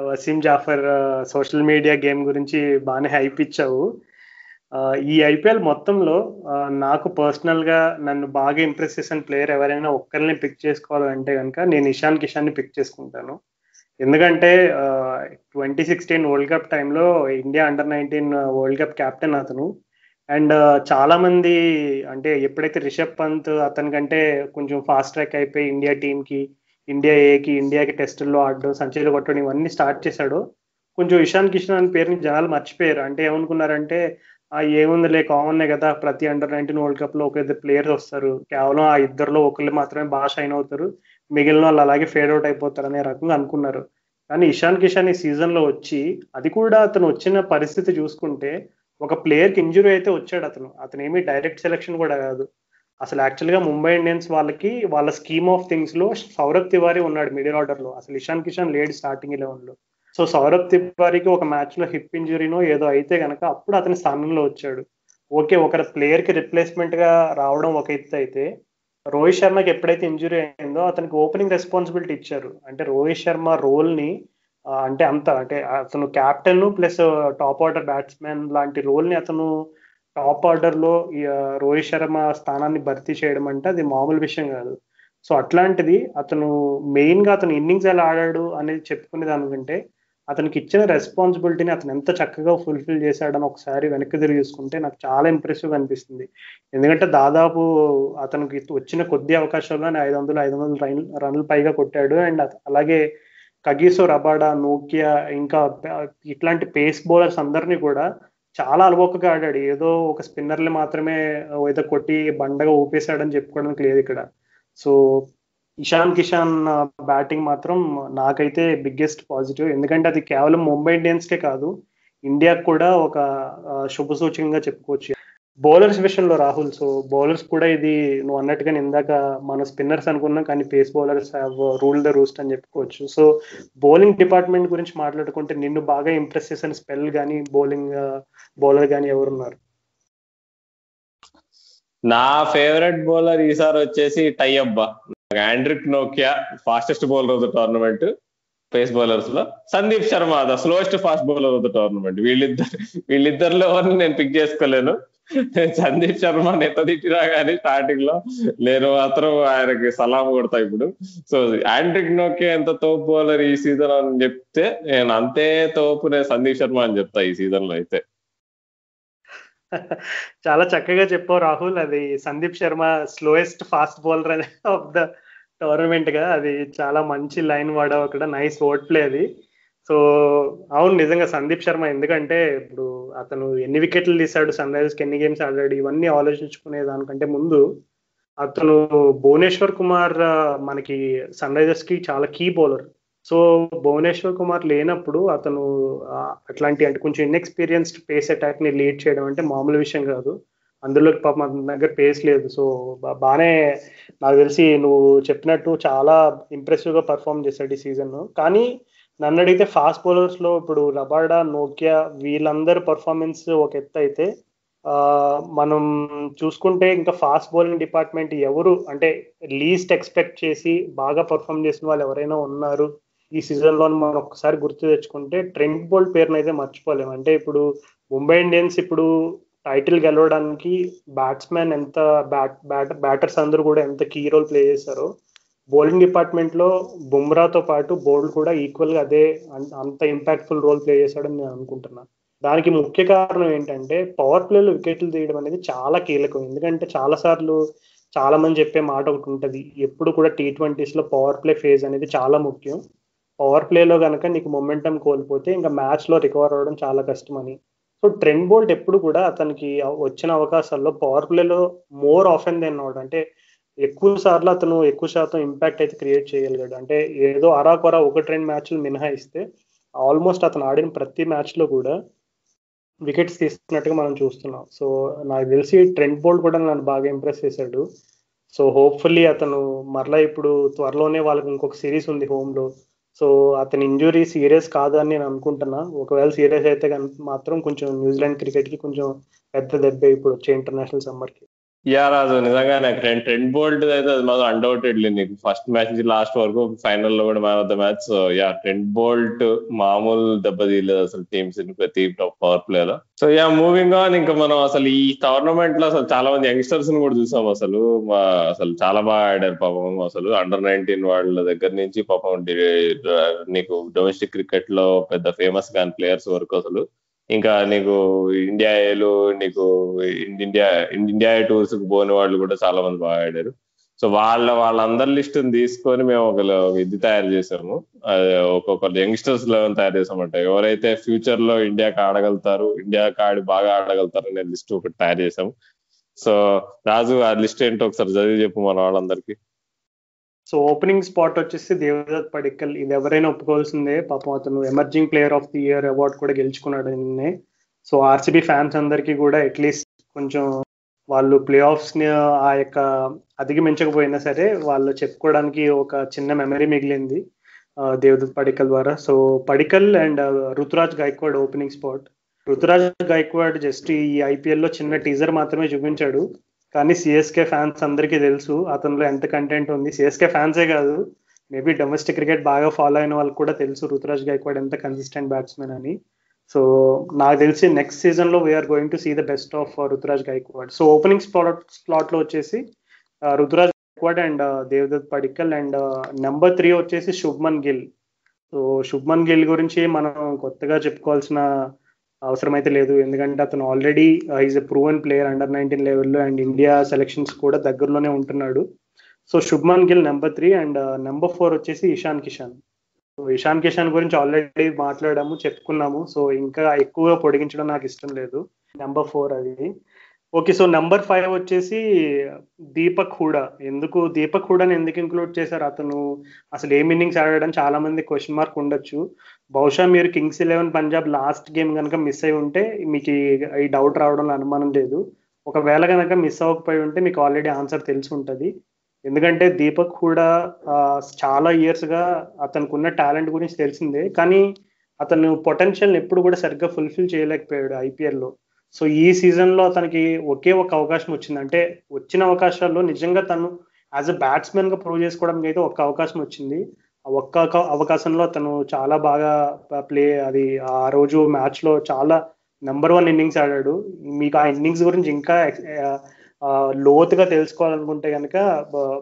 Wasim Jaffer social media game గురించి బాగానే హైప్ ఇచ్చావు. ఈ ఐపీఎల్ మొత్తంలో నాకు పర్సనల్ గా నన్ను బాగా ఇంప్రెస్ చేసిన ప్లేయర్ ఎవరైనా ఒక్కరిని పిక్ చేసుకోవాలంటే కనుక నేను ఇషాన్ కిషాన్ ని పిక్ చేసుకుంటాను. ఎందుకంటే 2016 వరల్డ్ కప్ టైంలో India under-19 world cup captain అతను. అండ్ చాలా మంది అంటే ఎప్పుడైతే రిషబ్ పంత్ అతని కంటే కొంచెం ఫాస్ట్ ట్రాక్ అయిపోయి ఇండియా టీంకి ఇండియాకి టెస్టుల్లో ఆడడం, సెంచరీలు కొట్టడం ఇవన్నీ స్టార్ట్ చేశాడు, కొంచెం ఇషాన్ కిషన్ అనే పేరుని జనాలు మర్చిపోయారు. అంటే ఏమనుకున్నారంటే ఏముందిలే కామన్నే కదా, ప్రతి అండర్-19 వరల్డ్ కప్ లో ఒక ఇద్దరు ప్లేయర్స్ వస్తారు, కేవలం ఆ ఇద్దరులో ఒకళ్ళు మాత్రమే బాగా షైన్ అవుతారు, మిగిలిన వాళ్ళు అలాగే ఫేడ్ అవుట్ అయిపోతారు అనే రకంగా అనుకున్నారు. కానీ ఇషాన్ కిషన్ ఈ సీజన్ లో వచ్చి, అది కూడా అతను వచ్చిన పరిస్థితి చూసుకుంటే ఒక ప్లేయర్కి ఇంజురీ అయితే వచ్చాడు. అతను ఏమీ డైరెక్ట్ సెలెక్షన్ కూడా కాదు. అసలు యాక్చువల్గా ముంబై ఇండియన్స్ వాళ్ళకి వాళ్ళ స్కీమ్ ఆఫ్ థింగ్స్ లో సౌరభ్ తివారీ ఉన్నాడు మిడిల్ ఆర్డర్ లో, అసలు ఇషాన్ కిషన్ లేడు స్టార్టింగ్ 11 లో. సో సౌరభ్ తివారీకి ఒక మ్యాచ్ లో హిప్ ఇంజురీనో ఏదో అయితే కనుక అప్పుడు అతని స్థానంలో వచ్చాడు. ఓకే, ఒక ప్లేయర్ కి రిప్లేస్మెంట్ గా రావడం ఒక ఎత్తు అయితే, రోహిత్ శర్మకి ఎప్పుడైతే ఇంజురీ అయిందో అతనికి ఓపెనింగ్ రెస్పాన్సిబిలిటీ ఇచ్చారు. అంటే రోహిత్ శర్మ రోల్ ని అంటే అతను captain plus top order batsmen లాంటి రోల్ ని అతను టాప్ ఆర్డర్ లో రోహిత్ శర్మ స్థానాన్ని భర్తీ చేయడం అంటే అది మామూలు విషయం కాదు. సో అట్లాంటిది అతను మెయిన్ గా అతను ఇన్నింగ్స్ ఎలా ఆడాడు అనేది చెప్పుకునే దానికంటే అతనికి ఇచ్చిన రెస్పాన్సిబిలిటీని అతను ఎంత చక్కగా ఫుల్ఫిల్ చేశాడని ఒకసారి వెనక్కి తిరిగి చూసుకుంటే నాకు చాలా ఇంప్రెసివ్ అనిపిస్తుంది. ఎందుకంటే దాదాపు అతనికి వచ్చిన కొద్ది అవకాశాల్లోనే 500 రన్లు పైగా కొట్టాడు. అండ్ అలాగే కగిసో రబాడా, నోకియా, ఇంకా ఇట్లాంటి పేస్ బౌలర్స్ అందరినీ కూడా చాలా అలవోకగా ఆడాడు. ఏదో ఒక స్పిన్నర్లు మాత్రమే ఏదో కొట్టి బండగా ఊపేశాడని చెప్పుకోవడానికి లేదు ఇక్కడ. సో ఇషాన్ కిషాన్ బ్యాటింగ్ మాత్రం నాకైతే బిగ్గెస్ట్ పాజిటివ్. ఎందుకంటే అది కేవలం ముంబై ఇండియన్స్కే కాదు, ఇండియాకి కూడా ఒక శుభ సూచకంగా చెప్పుకోవచ్చు. బౌలర్స్ విషయంలో రాహుల్, సో బౌలర్స్ కూడా ఇది నువ్వు అన్నట్టుగా ఇందాక మన స్పిన్నర్స్ అనుకున్నాం, కానీ face bowlers have rule the roost అని చెప్పుకోవచ్చు. సో బౌలింగ్ డిపార్ట్మెంట్ గురించి మాట్లాడుకుంటే నిన్ను బాగా ఇంప్రెస్ చేసిన స్పెల్ కానీ బౌలర్ కానీ ఎవరున్నారు? నా ఫేవరెట్ బౌలర్ ఈసారి వచ్చేసి టై అబ్బా, ఆండ్రిక్ నోకియా, fastest bowler of the tournament pace bowlers లో. Sandeep Sharma the slowest fast bowler of the tournament. వీళ్ళిద్దరిలో ఎవరిని నేను పిక్ చేసుకోలేను. సందీప్ శర్మ ఎంత తిట్టినా కానీ స్టార్టింగ్ లో నేను మాత్రం ఆయనకి సలాం కొడతా ఇప్పుడు. సో ఆండ్రిక్ నోకే ఎంత తోపు బౌలర్ ఈ సీజన్ అని చెప్తే నేను అంతే తోపు నేను సందీప్ శర్మ అని చెప్తా ఈ సీజన్ లో అయితే. చాలా చక్కగా చెప్పావు రాహుల్. అది Sandeep Sharma slowest fast bowler of the tournament గా, అది చాలా మంచి లైన్ వాడావు అక్కడ. నైస్ వర్డ్ ప్లే అది. సో అవును, నిజంగా సందీప్ శర్మ, ఎందుకంటే ఇప్పుడు అతను ఎన్ని వికెట్లు తీశాడు, సన్ రైజర్స్ కి ఎన్ని గేమ్స్ ఆడాడు, ఇవన్నీ ఆలోచించుకునే దానికంటే ముందు అతను భువనేశ్వర్ కుమార్ మనకి సన్ రైజర్స్ కి చాలా key bowler. So Bhuvneshwar Kumar లేనప్పుడు అతను అట్లాంటి అంటే కొంచెం ఇన్ఎక్స్పీరియన్స్డ్ పేస్ అటాక్ ని లీడ్ చేయడం అంటే మామూలు విషయం కాదు. అందులో పాపం అతని దగ్గర పేస్ లేదు. సో బాగానే నాకు తెలిసి నువ్వు చెప్పినట్టు చాలా ఇంప్రెసివ్ గా పర్ఫామ్ చేశాడు ఈ సీజన్. కానీ నన్ను అడిగితే ఫాస్ట్ బౌలర్స్ లో ఇప్పుడు రబాడా, నోకియా వీళ్ళందరి పర్ఫార్మెన్స్ ఒక ఎత్తు అయితే, మనం చూసుకుంటే ఇంకా ఫాస్ట్ బౌలింగ్ డిపార్ట్మెంట్ ఎవరు అంటే లీస్ట్ ఎక్స్పెక్ట్ చేసి బాగా పర్ఫామ్ చేసిన వాళ్ళు ఎవరైనా ఉన్నారు ఈ సీజన్ లో మనం ఒక్కసారి గుర్తు తెచ్చుకుంటే ట్రెంట్ బోల్ట్ పేరును అయితే మర్చిపోలేము. అంటే ఇప్పుడు ముంబై ఇండియన్స్ ఇప్పుడు టైటిల్ గెలవడానికి బ్యాట్స్మెన్ ఎంత బ్యాటర్స్ అందరూ కూడా ఎంత కీ రోల్ ప్లే చేశారో, బౌలింగ్ డిపార్ట్మెంట్ లో బుమ్రాతో పాటు బోల్డ్ కూడా ఈక్వల్ గా అదే అంత ఇంపాక్ట్ఫుల్ రోల్ ప్లే చేశాడని నేను అనుకుంటున్నాను. దానికి ముఖ్య కారణం ఏంటంటే పవర్ ప్లేలో వికెట్లు తీయడం అనేది చాలా కీలకం. ఎందుకంటే చాలా మంది చెప్పే మాట ఒకటి ఉంటుంది, ఎప్పుడు కూడా T20s లో పవర్ ప్లే ఫేజ్ అనేది చాలా ముఖ్యం. పవర్ ప్లేలో కనుక నీకు మొమెంటం కోల్పోతే ఇంకా మ్యాచ్ లో రికవర్ అవ్వడం చాలా కష్టం అని. సో ట్రెంట్ బోల్ట్ ఎప్పుడు కూడా అతనికి వచ్చిన అవకాశాల్లో పవర్ ప్లేలో మోర్ ఆఫెన్ దెన్ నాట్, అంటే ఎక్కువ సార్లు అతను ఎక్కువ శాతం ఇంపాక్ట్ అయితే క్రియేట్ చేయగలిగాడు. అంటే ఏదో అరాకొరా 1-2 మ్యాచ్లు మినహాయిస్తే ఆల్మోస్ట్ అతను ఆడిన ప్రతి మ్యాచ్ లో కూడా వికెట్స్ తీసుకున్నట్టుగా మనం చూస్తున్నాం. సో నాకు తెలిసి ట్రెంట్ బోల్ట్ కూడా నన్ను బాగా ఇంప్రెస్ చేశాడు. సో హోప్ఫుల్లీ అతను మరలా ఇప్పుడు త్వరలోనే వాళ్ళకి ఇంకొక సిరీస్ ఉంది హోమ్ లో. సో అతని ఇంజురీ సీరియస్ కాదు అని నేను అనుకుంటున్నా. ఒకవేళ సీరియస్ అయితే కనుక మాత్రం కొంచెం న్యూజిలాండ్ క్రికెట్ కి కొంచెం పెద్ద దెబ్బ ఇప్పుడు వచ్చే ఇంటర్నేషనల్ సమ్మర్ కి. యా రాజు, నిజంగా నాకు ట్రెంట్ బోల్ట్ అయితే అది మాత్రం అన్డౌటెడ్లీ నీకు ఫస్ట్ మ్యాచ్ నుంచి లాస్ట్ వరకు ఫైనల్ లో కూడా man of the match. So yeah, Trent Boult మామూలు దెబ్బ తీయలేదు అసలు టీమ్స్ ప్రతి టాప్ పవర్ ప్లే లో. So yeah, moving on. ఇంకా మనం అసలు ఈ టోర్నమెంట్ లో అసలు చాలా మంది యంగ్స్టర్స్ ని కూడా చూసాం. అసలు చాలా బాగా ఆడారు పాపం. అసలు అండర్-19 వాళ్ళ దగ్గర నుంచి పాపం నీకు డొమెస్టిక్ క్రికెట్ లో పెద్ద ఫేమస్ కాని ప్లేయర్స్ వరకు అసలు, ఇంకా నీకు ఇండియాలో నీకు ఇండియా ఇండియా టూర్స్ కు పోని వాళ్ళు కూడా చాలా మంది బాగా ఆడారు. సో వాళ్ళందరి లిస్ట్ తీసుకొని మేము ఒక ఇది తయారు చేసాము. ఒక్కొక్క యంగ్స్టర్స్ లెవెల్ తయారు చేసామంటే ఎవరైతే ఫ్యూచర్ లో ఇండియాకి ఆడగలుగుతారు, ఇండియాకి ఆడి బాగా ఆడగలుగుతారు అనే లిస్ట్ ఒకటి తయారు చేసాము. సో రాజు, ఆ లిస్ట్ ఏంటో ఒకసారి చదివి చెప్పు మన వాళ్ళందరికీ. సో ఓపెనింగ్ స్పాట్ వచ్చేసి దేవదత్ పడిక్కల్. ఇది ఎవరైనా ఒప్పుకోవాల్సిందే. పాపం అతను emerging player of the year award కూడా గెలుచుకున్నాడు నిన్నే. సో ఆర్సీబీ ఫ్యాన్స్ అందరికీ కూడా అట్లీస్ట్ కొంచెం వాళ్ళు ప్లే ఆఫ్స్ ని ఆ యొక్క అధిగమించకపోయినా సరే వాళ్ళు చెప్పుకోవడానికి ఒక చిన్న మెమరీ మిగిలింది దేవదత్ పడిక్కల్ ద్వారా. So Padikkal and Ruturaj Gaikwad opening spot. Ruturaj Gaikwad just ఈ ఐపీఎల్ లో చిన్న టీజర్ మాత్రమే చూపించాడు, కానీ సిఎస్కే ఫ్యాన్స్ అందరికీ తెలుసు అతనిలో ఎంత కంటెంట్ ఉంది. సిఎస్కే ఫ్యాన్సే కాదు, మేబీ డొమెస్టిక్ క్రికెట్ బాగా ఫాలో అయిన వాళ్ళకి కూడా తెలుసు రుతురాజ్ గైక్వాడ్ ఎంత కన్సిస్టెంట్ బ్యాట్స్మెన్ అని. సో నాకు తెలిసి నెక్స్ట్ సీజన్ లో we are going to see the best of Ruturaj Gaikwad. So opening slot లో వచ్చేసి Ruturaj Gaikwad and Devdutt Padikkal, and number 3 వచ్చేసి శుభ్మన్ గిల్. సో శుభ్మన్ గిల్ గురించి మనం కొత్తగా చెప్పుకోవాల్సిన అవసరం అయితే లేదు, ఎందుకంటే అతను already is a proven player under nineteen లెవెల్లో అండ్ ఇండియా సెలెక్షన్స్ కూడా దగ్గరలోనే ఉంటున్నాడు. So Shubman Gill number 3 and number 4 వచ్చేసి ఇషాన్ కిషాన్. సో ఇషాన్ కిషాన్ గురించి ఆల్రెడీ మాట్లాడాము, చెప్పుకున్నాము. సో ఇంకా ఎక్కువగా పొడిగించడం నాకు ఇష్టం లేదు. నెంబర్ 4 అది. ఓకే, సో నెంబర్ 5 వచ్చేసి దీపక్ హూడా. దీపక్ హూడాని ఎందుకు ఇంక్లూడ్ చేశారు? అతను అసలు ఏం ఇన్నింగ్స్ ఆడాడని చాలా మంది క్వశ్చన్ మార్క్ ఉండొచ్చు. బహుశా మీరు కింగ్స్ 11 పంజాబ్ లాస్ట్ గేమ్ కనుక మిస్ అయి ఉంటే మీకు ఈ డౌట్ రావడంలో అనుమానం లేదు. ఒకవేళ కనుక మిస్ అవ్వకపోయి ఉంటే మీకు ఆల్రెడీ ఆన్సర్ తెలిసి ఉంటుంది. ఎందుకంటే దీపక్ హూడా చాలా ఇయర్స్ గా అతనికి ఉన్న టాలెంట్ గురించి తెలిసిందే, కానీ అతను పొటెన్షియల్ ఎప్పుడు కూడా సరిగ్గా ఫుల్ఫిల్ చేయలేకపోయాడు ఐపీఎల్లో. సో ఈ సీజన్ లో అతనికి ఒకే ఒక అవకాశం వచ్చింది. అంటే వచ్చిన అవకాశాల్లో నిజంగా తను యాజ్ అ బ్యాట్స్మెన్ గా ప్రూవ్ చేసుకోవడానికి అయితే ఒక్క అవకాశం వచ్చింది. ఆ ఒక్క అవకాశంలో తను చాలా బాగా అది ఆ రోజు మ్యాచ్ లో చాలా నెంబర్ 1 ఇన్నింగ్స్ ఆడాడు. మీకు ఆ ఇన్నింగ్స్ గురించి ఇంకా లోతుగా తెలుసుకోవాలనుకుంటే కనుక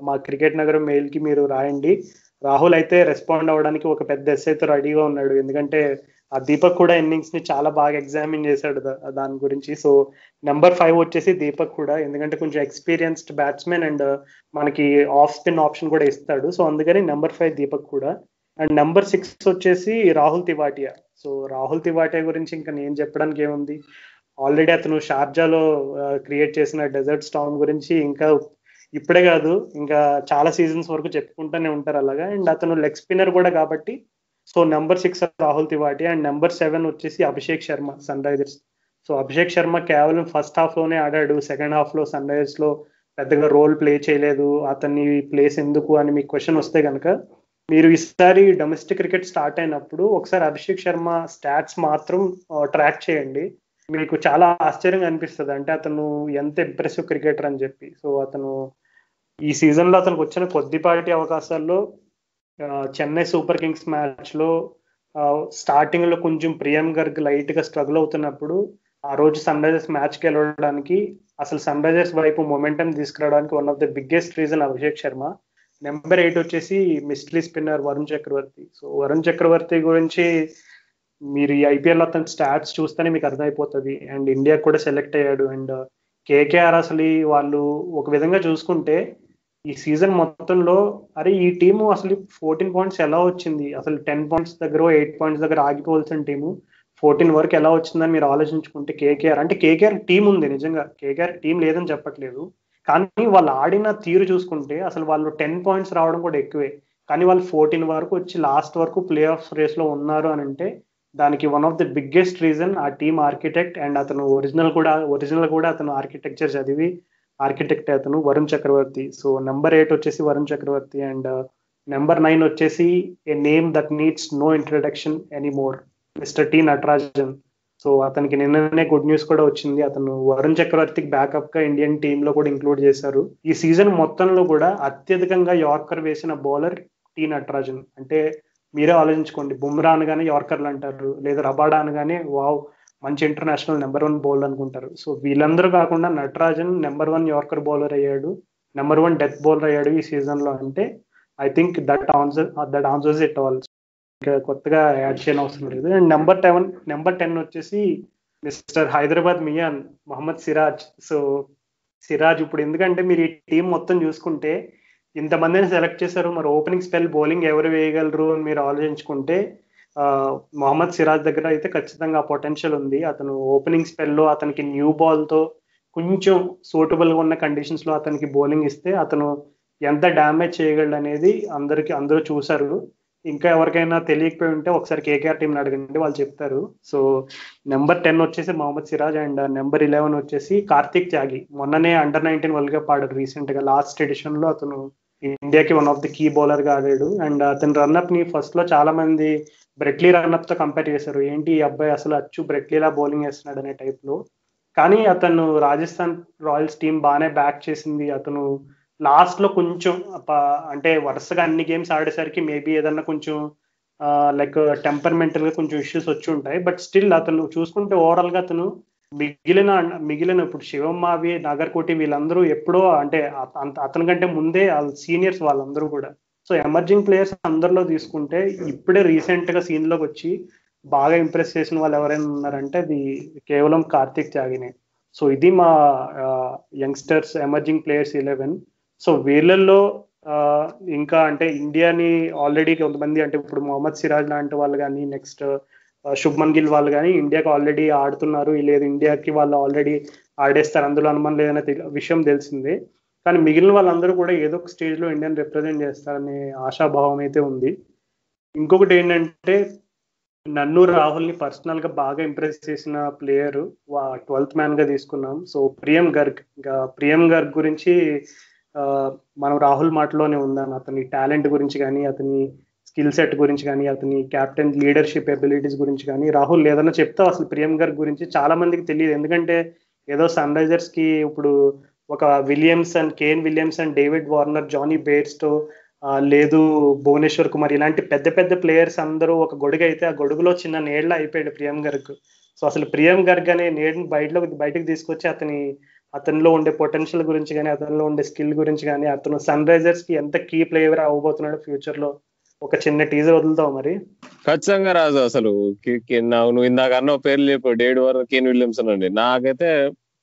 మా క్రికెట్ నగరం మెయిల్కి మీరు రాయండి. రాహుల్ అయితే రెస్పాండ్ అవ్వడానికి ఒక పెద్ద ఎస్సైతో రెడీగా ఉన్నాడు. ఎందుకంటే ఆ దీపక్ కూడా ఇన్నింగ్స్ ని చాలా బాగా ఎగ్జామిన్ చేశాడు దాని గురించి. సో నెంబర్ 5 వచ్చేసి దీపక్ కూడా, ఎందుకంటే కొంచెం ఎక్స్పీరియన్స్డ్ బ్యాట్స్మెన్ అండ్ మనకి ఆఫ్ స్పిన్ ఆప్షన్ కూడా ఇస్తాడు. సో అందుకని నెంబర్ 5 దీపక్ కూడా. అండ్ నెంబర్ 6 వచ్చేసి రాహుల్ తివాటియా. సో రాహుల్ తివాటియా గురించి ఇంకా నేను చెప్పడానికి ఏముంది, ఆల్రెడీ అతను షార్జాలో క్రియేట్ చేసిన డెజర్ట్ స్టార్మ్ గురించి ఇంకా ఇప్పుడే కాదు ఇంకా చాలా సీజన్స్ వరకు చెప్పుకుంటూనే ఉంటారు అలాగా. అండ్ అతను లెగ్ స్పిన్నర్ కూడా కాబట్టి. So number 6 Rahul Tewatia. And number 7 వచ్చేసి Abhishek Sharma, Sunrisers. So Abhishek Sharma కేవలం ఫస్ట్ హాఫ్ లోనే ఆడాడు, సెకండ్ హాఫ్ లో సన్ రైజర్స్ లో పెద్దగా రోల్ ప్లే చేయలేదు. అతన్ని ప్లేస్ ఎందుకు అని మీకు క్వశ్చన్ వస్తే కనుక, మీరు ఈసారి డొమెస్టిక్ క్రికెట్ స్టార్ట్ అయినప్పుడు ఒకసారి అభిషేక్ శర్మ స్టాట్స్ మాత్రం ట్రాక్ చేయండి. మీకు చాలా ఆశ్చర్యంగా అనిపిస్తుంది, అంటే అతను ఎంత ఇంప్రెసివ్ క్రికెటర్ అని చెప్పి. సో అతను ఈ సీజన్ లో అతనికి వచ్చిన కొద్దిపాటి అవకాశాల్లో చెన్నై సూపర్ కింగ్స్ మ్యాచ్ లో స్టార్టింగ్ లో కొంచెం ప్రియం గర్గ్ లైట్ గా స్ట్రగుల్ అవుతున్నప్పుడు ఆ రోజు సన్ రైజర్స్ మ్యాచ్ కి వెళ్ళడానికి, అసలు సన్ రైజర్స్ వైపు మొమెంటం తీసుకురావడానికి one of the biggest reason Abhishek Sharma. Number 8 వచ్చేసి మిస్టరీ స్పిన్నర్ వరుణ్ చక్రవర్తి. సో వరుణ్ చక్రవర్తి గురించి మీరు ఈ ఐపీఎల్ అతని స్టాట్స్ చూస్తేనే మీకు అర్థమైపోతుంది. అండ్ ఇండియా కూడా సెలెక్ట్ అయ్యాడు. అండ్ కేకేఆర్ అసలు వాళ్ళు ఒక విధంగా చూసుకుంటే ఈ సీజన్ మొత్తంలో, అరే ఈ టీము అసలు 14 పాయింట్స్ ఎలా వచ్చింది, అసలు 10 పాయింట్స్ దగ్గర 8 పాయింట్స్ దగ్గర ఆగిపోవాల్సిన టీము 14 వరకు ఎలా వచ్చిందని మీరు ఆలోచించుకుంటే, కేకేఆర్ అంటే కేకేఆర్ టీం ఉంది, నిజంగా కేకేఆర్ టీం లేదని చెప్పట్లేదు, కానీ వాళ్ళు ఆడిన తీరు చూసుకుంటే అసలు వాళ్ళు 10 పాయింట్స్ రావడం కూడా ఎక్కువే. కానీ వాళ్ళు 14 వరకు వచ్చి లాస్ట్ వరకు ప్లే ఆఫ్ రేస్ లో ఉన్నారు అని అంటే దానికి one of the biggest reason ఆ టీమ్ ఆర్కిటెక్ట్. అండ్ అతను ఒరిజినల్ కూడా అతను ఆర్కిటెక్చర్ చదివి ఆర్కిటెక్ట్ అతను వరుణ్ చక్రవర్తి. సో నెంబర్ 8 వచ్చేసి వరుణ్ చక్రవర్తి. అండ్ నెంబర్ 9 వచ్చేసి a name that needs no introduction anymore, mister T Natarajan. So అతనికి నిన్ననే గుడ్ న్యూస్ కూడా వచ్చింది, అతను వరుణ్ చక్రవర్తికి బ్యాకప్ గా ఇండియన్ టీమ్ లో కూడా ఇంక్లూడ్ చేశారు. ఈ సీజన్ మొత్తంలో కూడా అత్యధికంగా యార్కర్ వేసిన బౌలర్ టి నటరాజన్. అంటే మీరే ఆలోచించుకోండి, బుమ్రా అనగానే యార్కర్లు అంటారు, లేదా రబాడా అనగానే వావ్ మంచి ఇంటర్నేషనల్ నెంబర్ 1 బౌలర్ అనుకుంటారు. సో వీళ్ళందరూ కాకుండా నటరాజన్ నెంబర్ 1 యార్కర్ బౌలర్ అయ్యాడు, నెంబర్ 1 డెత్ బౌలర్ అయ్యాడు ఈ సీజన్ లో. అంటే I think that answers it all. ఇంకా కొత్తగా యాడ్ చేయని అవసరం లేదు. అండ్ నెంబర్ 10 వచ్చేసి మిస్టర్ హైదరాబాద్ మియాన్ మొహమ్మద్ సిరాజ్. సో సిరాజ్ ఇప్పుడు ఎందుకంటే మీరు ఈ టీం మొత్తం చూసుకుంటే ఇంతమందిని సెలెక్ట్ చేశారు, మరి ఓపెనింగ్ స్పెల్ బౌలింగ్ ఎవరు వేయగలరు అని మీరు ఆలోచించుకుంటే మొహమ్మద్ సిరాజ్ దగ్గర అయితే ఖచ్చితంగా పొటెన్షియల్ ఉంది. అతను ఓపెనింగ్ స్పెల్లో అతనికి న్యూ బాల్ తో కొంచెం సూటబుల్ గా ఉన్న కండిషన్స్ లో అతనికి బౌలింగ్ ఇస్తే అతను ఎంత డ్యామేజ్ చేయగలడు అనేది అందరూ చూశారు. ఇంకా ఎవరికైనా తెలియకపోయి ఉంటే ఒకసారి కేకేఆర్ టీం అడగండి, వాళ్ళు చెప్తారు. సో నెంబర్ 10 వచ్చేసి మొహమ్మద్ సిరాజ్. అండ్ నెంబర్ 11 వచ్చేసి కార్తిక్ త్యాగి. మొన్ననే అండర్-19 వరల్డ్ కప్ ఆడారు రీసెంట్ గా, లాస్ట్ ఎడిషన్ లో అతను ఇండియాకి one of the key bowler గా ఆడాడు. అండ్ అతని రన్అప్ ని ఫస్ట్ లో చాలా మంది బ్రెట్లీ రన్అప్ తో కంపేర్ చేశారు, ఏంటి ఈ అబ్బాయి అసలు అచ్చు బ్రెట్లీలా బౌలింగ్ వేస్తున్నాడు అనే టైప్ లో. కానీ అతను రాజస్థాన్ రాయల్స్ టీం బాగానే బ్యాక్ చేసింది. అతను లాస్ట్ లో కొంచెం అంటే వరుసగా అన్ని గేమ్స్ ఆడేసరికి మేబీ ఏదన్నా కొంచెం లైక్ టెంపర్మెంటల్ గా కొంచెం ఇష్యూస్ వచ్చి ఉంటాయి. బట్ స్టిల్ అతను చూసుకుంటే ఓవరాల్ గా అతను మిగిలిన ఇప్పుడు శివం మావి, నాగర్కోటి వీళ్ళందరూ ఎప్పుడో అంటే అతని కంటే ముందే సీనియర్స్ వాళ్ళందరూ కూడా. సో ఎమర్జింగ్ ప్లేయర్స్ అందరిలో తీసుకుంటే ఇప్పుడే రీసెంట్ గా సీన్ లోకి వచ్చి బాగా ఇంప్రెస్ చేసిన వాళ్ళు ఎవరైనా ఉన్నారంటే అది కేవలం కార్తిక్ త్యాగినే. సో ఇది మా యంగ్స్టర్స్ ఎమర్జింగ్ ప్లేయర్స్ 11. సో వీళ్ళల్లో ఇంకా అంటే ఇండియాని ఆల్రెడీ కొంతమంది అంటే ఇప్పుడు మొహమ్మద్ సిరాజ్ లాంటి వాళ్ళు కానీ, నెక్స్ట్ శుభ్మన్ గిల్ వాళ్ళు కానీ ఇండియాకి ఆల్రెడీ ఆడుతున్నారు, లేదు ఇండియాకి వాళ్ళు ఆల్రెడీ ఆడేస్తారు, అందులో అనుమానం లేదనే విషయం తెలిసిందే. కానీ మిగిలిన వాళ్ళందరూ కూడా ఏదో ఒక స్టేజ్ లో ఇండియాని రిప్రజెంట్ చేస్తారనే ఆశాభావం అయితే ఉంది. ఇంకొకటి ఏంటంటే నన్ను రాహుల్ ని పర్సనల్ గా బాగా ఇంప్రెస్ చేసిన ప్లేయర్ 12th మ్యాన్ గా తీసుకున్నాం. సో ప్రియం గర్గ్. ఇంకా ప్రియం గర్గ్ గురించి మనం రాహుల్ మాటలోనే ఉందాం, అతని టాలెంట్ గురించి కానీ, అతని స్కిల్ సెట్ గురించి కానీ, అతని క్యాప్టెన్ లీడర్షిప్ ఎబిలిటీస్ గురించి కానీ రాహుల్ ఏదైనా చెప్తా అసలు ప్రియం గర్గ్ గురించి చాలా మందికి తెలియదు. ఎందుకంటే ఏదో సన్ రైజర్స్ కి ఇప్పుడు ఒక Kane Williams and David Warner, Jonny Bairstow తో లేదు భువనేశ్వర్ కుమార్ ఇలాంటి పెద్ద పెద్ద ప్లేయర్స్ అందరూ ఒక గొడుగు అయితే ఆ గొడుగులో చిన్న నీళ్ళ అయిపోయాడు ప్రియం గర్గ్. సో అసలు ప్రియం గర్గ్ అనే నీళ్ళని బయటకు తీసుకొచ్చి అతనిలో ఉండే పొటెన్షియల్ గురించి కానీ అతనిలో ఉండే స్కిల్ గురించి కానీ అతను సన్ రైజర్స్ కి ఎంత కీ ప్లేయర్ అవ్వబోతున్నాడు ఫ్యూచర్ లో ఒక చిన్న టీజర్ వదులుతావు మరి? ఖచ్చితంగా రాజు. అసలు నువ్వు ఇందాక అన్న పేర్లు చెప్పు, డేవిడ్ వార్నర్, కేన్ విలియమ్సన్ అండి. నాకైతే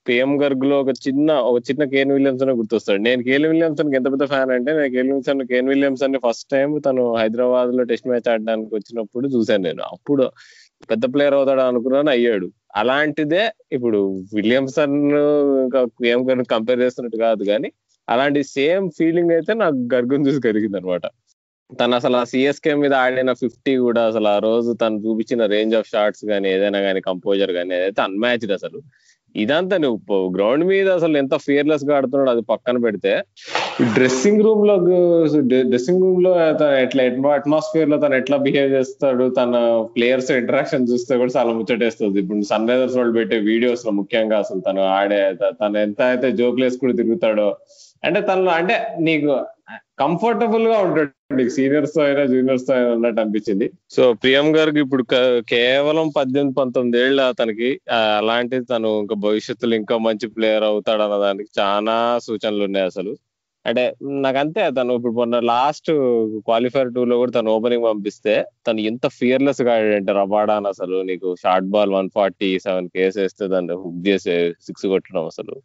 ప్రియం గర్గ్ లో ఒక చిన్న కేన్ విలియమ్సన్ గుర్తొస్తాడు. నేను కేన్ విలియమ్సన్ ఎంత పెద్ద ఫ్యాన్ అంటే, నేను కేన్ విలియమ్సన్ ఫస్ట్ టైం తను హైదరాబాద్ లో టెస్ట్ మ్యాచ్ ఆడడానికి వచ్చినప్పుడు చూశాను. నేను అప్పుడు పెద్ద ప్లేయర్ అవుతాడు అనుకున్నాను, అయ్యాడు. అలాంటిదే ఇప్పుడు విలియమ్సన్ ఇంకా ప్రియం గర్గ్ కంపేర్ చేస్తున్నట్టు కాదు, కానీ అలాంటి సేమ్ ఫీలింగ్ అయితే నాకు గర్గుని చూసి కలిగింది అనమాట. తను అసలు ఆ సిఎస్కే మీద ఆడిన 50 కూడా అసలు ఆ రోజు తను చూపించిన రేంజ్ ఆఫ్ షాట్స్ కానీ ఏదైనా కానీ కంపోజర్ కానీ ఏదైతే అన్మ్యాచ్డ్. అసలు ఇదంతా నువ్వు గ్రౌండ్ మీద అసలు ఎంత ఫియర్లెస్ గా ఆడుతున్నాడు అది పక్కన పెడితే, డ్రెస్సింగ్ రూమ్ లో తను ఎట్లా అట్మాస్ఫియర్ లో తను ఎట్లా బిహేవ్ చేస్తాడు, తన ప్లేయర్స్ ఇంటరాక్షన్ చూస్తే కూడా చాలా ముచ్చటేస్తుంది. ఇప్పుడు సన్ రైజర్స్ వాళ్ళు పెట్టే వీడియోస్ లో ముఖ్యంగా అసలు తను ఎంత అయితే జోక్లేస్ కూడా తిరుగుతాడో, అంటే నీకు కంఫర్టబుల్ గా ఉంటాడు, నీకు సీనియర్స్ తో అయినా జూనియర్స్ తో అయినా ఉన్నట్టు అనిపించింది. సో ప్రియం గర్గ్ ఇప్పుడు కేవలం 18-19 ఏళ్ళ తనకి, అలాంటిది తను ఇంకా భవిష్యత్తులో ఇంకా మంచి ప్లేయర్ అవుతాడు అన్న దానికి చాలా సూచనలు ఉన్నాయి అసలు. అంటే నాకంతే, తను ఇప్పుడు మొన్న లాస్ట్ క్వాలిఫైర్ 2 లో కూడా తను ఓపెనింగ్ పంపిస్తే తను ఎంత ఫియర్లెస్ గా ఆడాడంటే రబాడాన్ అసలు నీకు షార్ట్ బాల్ 147 వేస్తే దాన్ని హుక్ చేసి 6 కొట్టడం, అసలు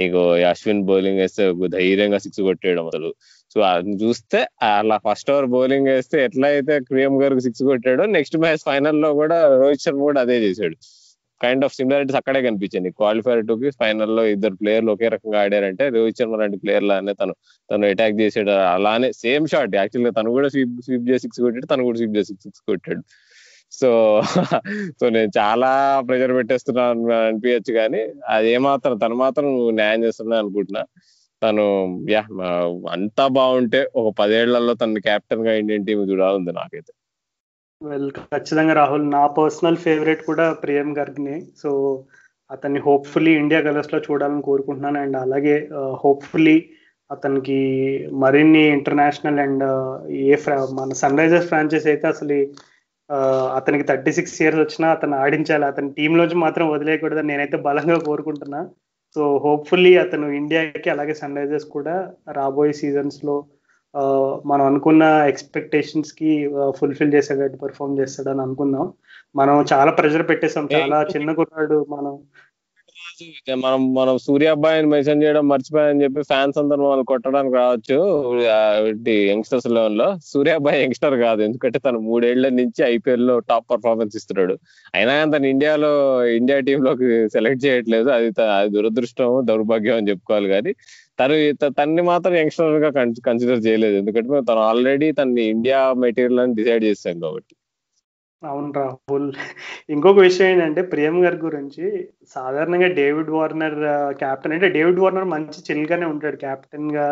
నీకు అశ్విన్ బౌలింగ్ వేస్తే ధైర్యంగా 6 కొట్టేయడం అసలు. సో అది చూస్తే అలా ఫస్ట్ ఓవర్ బౌలింగ్ వేస్తే ఎట్లా అయితే ప్రియం గర్గ్ 6 కొట్టాడో, నెక్స్ట్ మ్యాచ్ ఫైనల్ లో కూడా రోహిత్ శర్మ కూడా అదే చేశాడు. కైండ్ ఆఫ్ సిమిలారిటీస్ అక్కడే కనిపించింది. క్వాలిఫైర్ 2 కి ఫైనల్లో ఇద్దరు ప్లేయర్లు ఒకే రకంగా ఆడారంటే రోహిత్ శర్మ లాంటి ప్లేయర్ లానే తను అటాక్ చేసాడు. అలానే సేమ్ షాట్ యాక్చువల్ గా తను కూడా స్వీప్ చేసి 6 కొట్టాడు, తను కూడా స్వీప్ చేసి 6 కొట్టాడు. సో నేను చాలా ప్రెషర్ పెట్టేస్తున్నాను అనిపించచ్చు, కానీ అది ఏమాత్రం తను మాత్రం న్యాయం చేస్తున్నా అనుకుంటున్నా. తను అంతా బాగుంటే ఒక 10 ఏళ్లలో తను కెప్టెన్ గా ఇండియన్ టీం చూడాలి నాకైతే. ఖచ్చితంగా రాహుల్, నా పర్సనల్ ఫేవరెట్ కూడా ప్రియం గర్గ్ని. సో అతన్ని హోప్ఫుల్లీ ఇండియా కలర్స్ లో చూడాలని కోరుకుంటున్నాను. అండ్ అలాగే హోప్ఫుల్లీ అతనికి మరిన్ని ఇంటర్నేషనల్ అండ్ మన సన్ రైజర్స్ ఫ్రాంచైజ్ అయితే అసలు అతనికి 36 years వచ్చినా అతను ఆడించాలి, అతని టీంలోంచి మాత్రం వదిలేయకూడదని నేనైతే బలంగా కోరుకుంటున్నా. సో హోప్ఫుల్లీ అతను ఇండియాకి అలాగే సన్ రైజర్స్ కూడా రాబోయే సీజన్స్ లో మనం అనుకున్న ఎక్స్పెక్టేషన్స్ కి ఫుల్ఫిల్ చేసేటట్టు పర్ఫామ్ చేస్తాడని అనుకుందాం. మనం చాలా ప్రెషర్ పెట్టేసాం, చాలా చిన్న కుర్రాడు. మనం సూర్య అబ్బాయిని మెన్షన్ చేయడం మర్చిపోయాయని చెప్పి ఫ్యాన్స్ అందరూ మనం కొట్టడానికి రావచ్చు యంగ్స్టర్స్ లెవెల్ లో. సూర్య అబ్బాయి యంగ్స్టర్ కాదు, ఎందుకంటే తను 3 ఏళ్ల నుంచి ఐపీఎల్ లో టాప్ పర్ఫార్మెన్స్ ఇస్తున్నాడు. అయినా తను ఇండియా టీమ్ లోకి సెలెక్ట్ చేయట్లేదు. అది దురదృష్టం, దౌర్భాగ్యం అని చెప్పుకోవాలి. కానీ తన్ని మాత్రం యంగ్స్టర్ గా కన్సిడర్ చేయలేదు, ఎందుకంటే తను ఆల్రెడీ తన ఇండియా మెటీరియల్ అని డిసైడ్ చేస్తాం కాబట్టి. అవును రాహుల్, ఇంకొక విషయం ఏంటంటే ప్రియం గర్గ్ గురించి సాధారణంగా డేవిడ్ వార్నర్ కెప్టెన్ అంటే డేవిడ్ వార్నర్ మంచి చిల్ గానే ఉంటాడు కెప్టెన్ గా.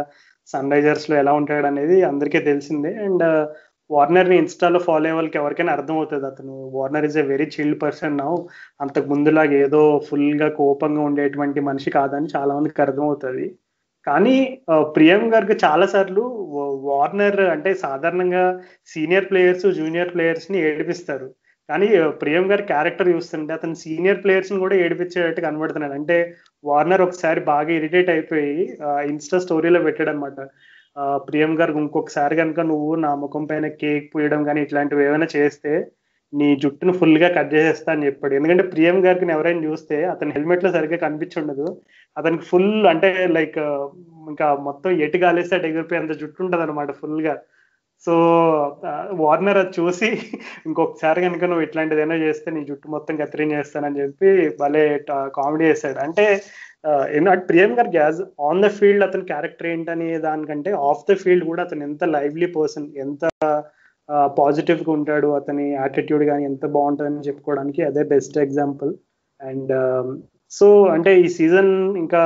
సన్ రైజర్స్ లో ఎలా ఉంటాడు అనేది అందరికీ తెలిసిందే. అండ్ వార్నర్ ని ఇన్స్టాలో ఫాలో అయ్యే వాళ్ళకి ఎవరికైనా అర్థం అవుతుంది, అతను Warner is a very chill person now. అంతకు ముందులాగా ఏదో ఫుల్ గా కోపంగా ఉండేటువంటి మనిషి కాదని చాలా మందికి అర్థం అవుతుంది. కానీ ప్రియం గర్గ్ చాలా సార్లు వార్నర్ అంటే సాధారణంగా సీనియర్ ప్లేయర్స్ జూనియర్ ప్లేయర్స్ ని ఏడిపిస్తారు, కానీ ప్రియం గారి క్యారెక్టర్ చూస్తుంటే అతను సీనియర్ ప్లేయర్స్ ని కూడా ఏడిపించేటట్టు కనబడుతున్నాడు. అంటే వార్నర్ ఒకసారి బాగా ఇరిటేట్ అయిపోయి ఇన్స్టా స్టోరీలో పెట్టాడు అనమాట, ప్రియం గారు ఇంకొకసారి కనుక నువ్వు నా ముఖం పైన కేక్ పూయడం కానీ ఇట్లాంటివి ఏమైనా చేస్తే నీ జుట్టును ఫుల్ గా కట్ చేసేస్తా అని చెప్పాడు. ఎందుకంటే ప్రియం గారికి ఎవరైనా చూస్తే అతను హెల్మెట్ లో సరిగ్గా కనిపించి ఉండదు, అతనికి ఫుల్ అంటే లైక్ ఇంకా మొత్తం ఎటు గాలేస్తే అటు ఎగిరిపోయి అంత జుట్టు ఉంటది అనమాట ఫుల్ గా. సో వార్నర్ అది చూసి ఇంకొకసారి కనుక నువ్వు ఇట్లాంటిదైనా చేస్తే నీ జుట్టు మొత్తం కత్తిరించేస్తానని చెప్పి భలే కామెడీ చేశాడు. అంటే ప్రియం గారికి యాజ్ ఆన్ ద ఫీల్డ్ అతని క్యారెక్టర్ ఏంటనే దానికంటే ఆఫ్ ద ఫీల్డ్ కూడా అతను ఎంత లైవ్లీ పర్సన్, ఎంత పాజిటివ్ గా ఉంటాడు, అతని యాటిట్యూడ్ కానీ ఎంత బాగుంటుందని చెప్పుకోవడానికి అదే బెస్ట్ ఎగ్జాంపుల్. అండ్ సో అంటే ఈ సీజన్ ఇంకా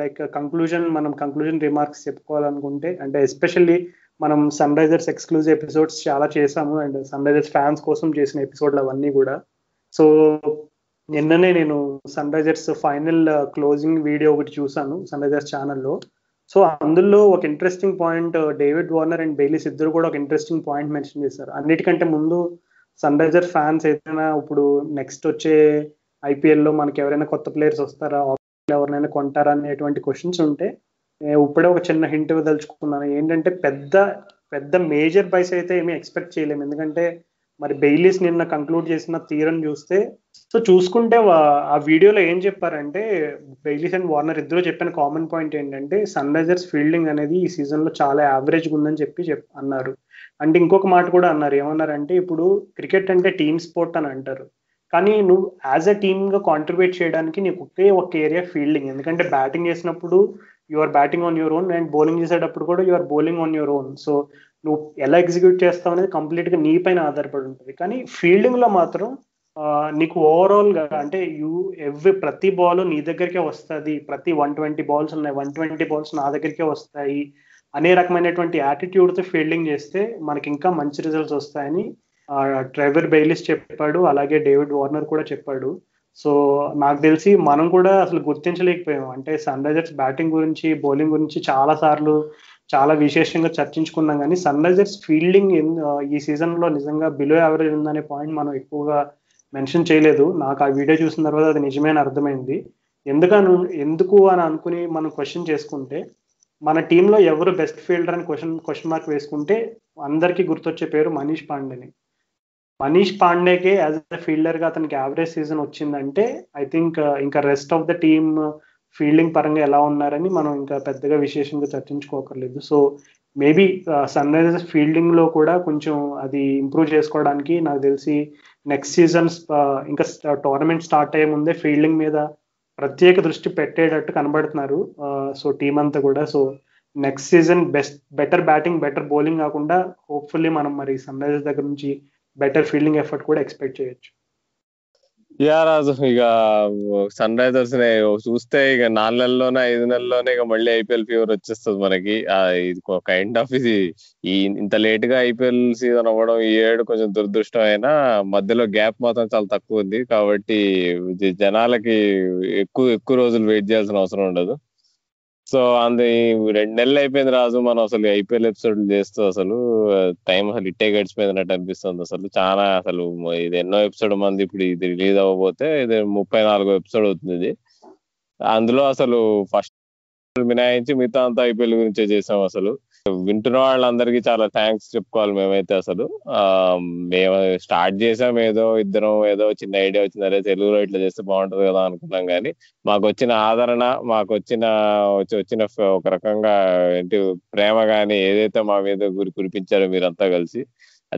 లైక్ కంక్లూజన్ రిమార్క్స్ చెప్పుకోవాలనుకుంటే, అంటే ఎస్పెషల్లీ మనం సన్ రైజర్స్ ఎక్స్క్లూజివ్ ఎపిసోడ్స్ చాలా చేసాము అండ్ సన్ రైజర్స్ ఫ్యాన్స్ కోసం చేసిన ఎపిసోడ్లు అవన్నీ కూడా. సో నిన్ననే నేను Sunrisers final closing video ఒకటి చూసాను సన్ రైజర్స్ ఛానల్లో. సో అందులో ఒక interesting point, David Warner and Bayliss ఇద్దరు కూడా ఒక ఇంట్రెస్టింగ్ పాయింట్ మెన్షన్ చేశారు. అన్నిటికంటే ముందు సన్ రైజర్స్ ఫ్యాన్స్ ఏదైనా ఇప్పుడు నెక్స్ట్ వచ్చే ఐపీఎల్లో మనకి ఎవరైనా కొత్త ప్లేయర్స్ వస్తారా, ఎవరినైనా కొంటారా అనేటువంటి క్వశ్చన్స్ ఉంటే ఇప్పుడే ఒక చిన్న హింట్ దలుచుకున్నాను. ఏంటంటే పెద్ద పెద్ద మేజర్ బైస్ అయితే ఏమీ ఎక్స్పెక్ట్ చేయలేము. ఎందుకంటే మరి బెయిలీస్ నిన్న కంక్లూడ్ చేసిన తీరం చూస్తే, సో చూసుకుంటే ఆ వీడియోలో ఏం చెప్పారంటే బెయిలీస్ అండ్ వార్నర్ ఇద్దరు చెప్పిన కామన్ పాయింట్ ఏంటంటే సన్ రైజర్స్ ఫీల్డింగ్ అనేది ఈ సీజన్ లో చాలా యావరేజ్గా ఉందని అన్నారు. అంటే ఇంకొక మాట కూడా అన్నారు. ఏమన్నారంటే ఇప్పుడు క్రికెట్ అంటే టీమ్ స్పోర్ట్ అని అంటారు, కానీ నువ్వు యాజ్ అ టీమ్ గా కాంట్రిబ్యూట్ చేయడానికి నీకు ఒకే ఒక ఏరియా ఫీల్డింగ్. ఎందుకంటే బ్యాటింగ్ చేసినప్పుడు you are batting on your own and bowling చేసేటప్పుడు కూడా you are bowling on your own. So నువ్వు ఎలా ఎగ్జిక్యూట్ చేస్తావు అనేది కంప్లీట్ గా నీ పైన ఆధారపడి ఉంటుంది. కానీ ఫీల్డింగ్ లో మాత్రం నీకు ఓవరాల్ గా అంటే ప్రతి బాల్ నీ దగ్గరికే వస్తుంది, ప్రతి 120 బాల్స్ ఉన్నాయి, 120 బాల్స్ నా దగ్గరికే వస్తాయి అనే రకమైనటువంటి యాటిట్యూడ్ తో ఫీల్డింగ్ చేస్తే మనకి ఇంకా మంచి రిజల్ట్స్ వస్తాయని ట్రెవర్ బెయిలీస్ చెప్పాడు, అలాగే డేవిడ్ వార్నర్ కూడా చెప్పాడు. సో నాకు తెలిసి మనం కూడా అసలు గుర్తించలేకపోయాం. అంటే సన్ రైజర్స్ బ్యాటింగ్ గురించి, బౌలింగ్ గురించి చాలా సార్లు చాలా విశేషంగా చర్చించుకున్నాం, కానీ సన్ రైజర్స్ ఫీల్డింగ్ ఈ సీజన్ లో నిజంగా బిలో యావరేజ్ ఉందనే పాయింట్ మనం ఎక్కువగా మెన్షన్ చేయలేదు. నాకు ఆ వీడియో చూసిన తర్వాత అది నిజమైన అర్థమైంది. ఎందుకు అని అనుకుని మనం క్వశ్చన్ చేసుకుంటే, మన టీంలో ఎవరు బెస్ట్ ఫీల్డర్ అని క్వశ్చన్ మార్క్ వేసుకుంటే అందరికీ గుర్తొచ్చే పేరు మనీష్ పాండేని. మనీష్ పాండేకే యాజ్ అ ఫీల్డర్ గా అతనికి యావరేజ్ సీజన్ వచ్చిందంటే ఐ థింక్ ఇంకా rest of the team fielding పరంగా ఎలా ఉన్నారని మనం ఇంకా పెద్దగా విశేషంగా చర్చించుకోకర్లేదు. So maybe Sunrisers fielding లో కూడా కొంచెం అది ఇంప్రూవ్ చేసుకోవడానికి నాకు తెలిసి నెక్స్ట్ సీజన్స్ ఇంకా టోర్నమెంట్ స్టార్ట్ అయ్యే ముందే ఫీల్డింగ్ మీద ప్రత్యేక దృష్టి పెట్టేటట్టు కనబడుతున్నారు. సో టీం అంతా కూడా. So next season better batting, better bowling కాకుండా హోప్ఫుల్లీ మనం మరి సన్ రైజర్స్ దగ్గర నుంచి బెటర్ ఫీల్డింగ్ ఎఫర్ట్ కూడా ఎక్స్పెక్ట్ చేయొచ్చు. యా రాజు, ఇక సన్ రైజర్స్ చూస్తే ఇక 4 నెలల్లోనే 5 నెలల్లోనే ఇక మళ్ళీ ఐపీఎల్ ఫీవర్ వచ్చేస్తుంది మనకి. ఇది కైండ్ ఆఫ్ ఇది ఇంత లేట్ గా ఐపీఎల్ సీజన్ అవ్వడం ఈ ఏడు కొంచెం దురదృష్టం అయినా మధ్యలో గ్యాప్ మాత్రం చాలా తక్కువ ఉంది కాబట్టి జనాలకి ఎక్కువ రోజులు వెయిట్ చేయాల్సిన అవసరం ఉండదు. సో 2 నెలలు అయిపోయింది రాజు, మనం అసలు ఐపీఎల్ ఎపిసోడ్లు చేస్తూ అసలు టైం అసలు ఇట్టే గడిచిపోయినట్టు అనిపిస్తుంది. అసలు చాలా అసలు ఇది ఎన్నో ఎపిసోడ్ మంది ఇప్పుడు ఇది రిలీజ్ అవ్వబోతే ఇది 34వ ఎపిసోడ్ అవుతుంది ఇది. అందులో అసలు ఫస్ట్ మినాయించి మిగతా అంతా ఐపీఎల్ గురించే చేసాం. అసలు వింటున్న వాళ్ళందరికీ చాలా థ్యాంక్స్ చెప్పుకోవాలి మేమైతే. అసలు మేము స్టార్ట్ చేసాం ఏదో చిన్న ఐడియా వచ్చింది, అరే తెలుగులో ఇట్లా చేస్తే బాగుంటది కదా అనుకున్నాం, కానీ మాకు వచ్చిన ఆదరణ, మాకు వచ్చిన ఒక రకంగా ఏంటి ప్రేమ కానీ ఏదైతే మా మీద కురిపించారో మీరంతా కలిసి,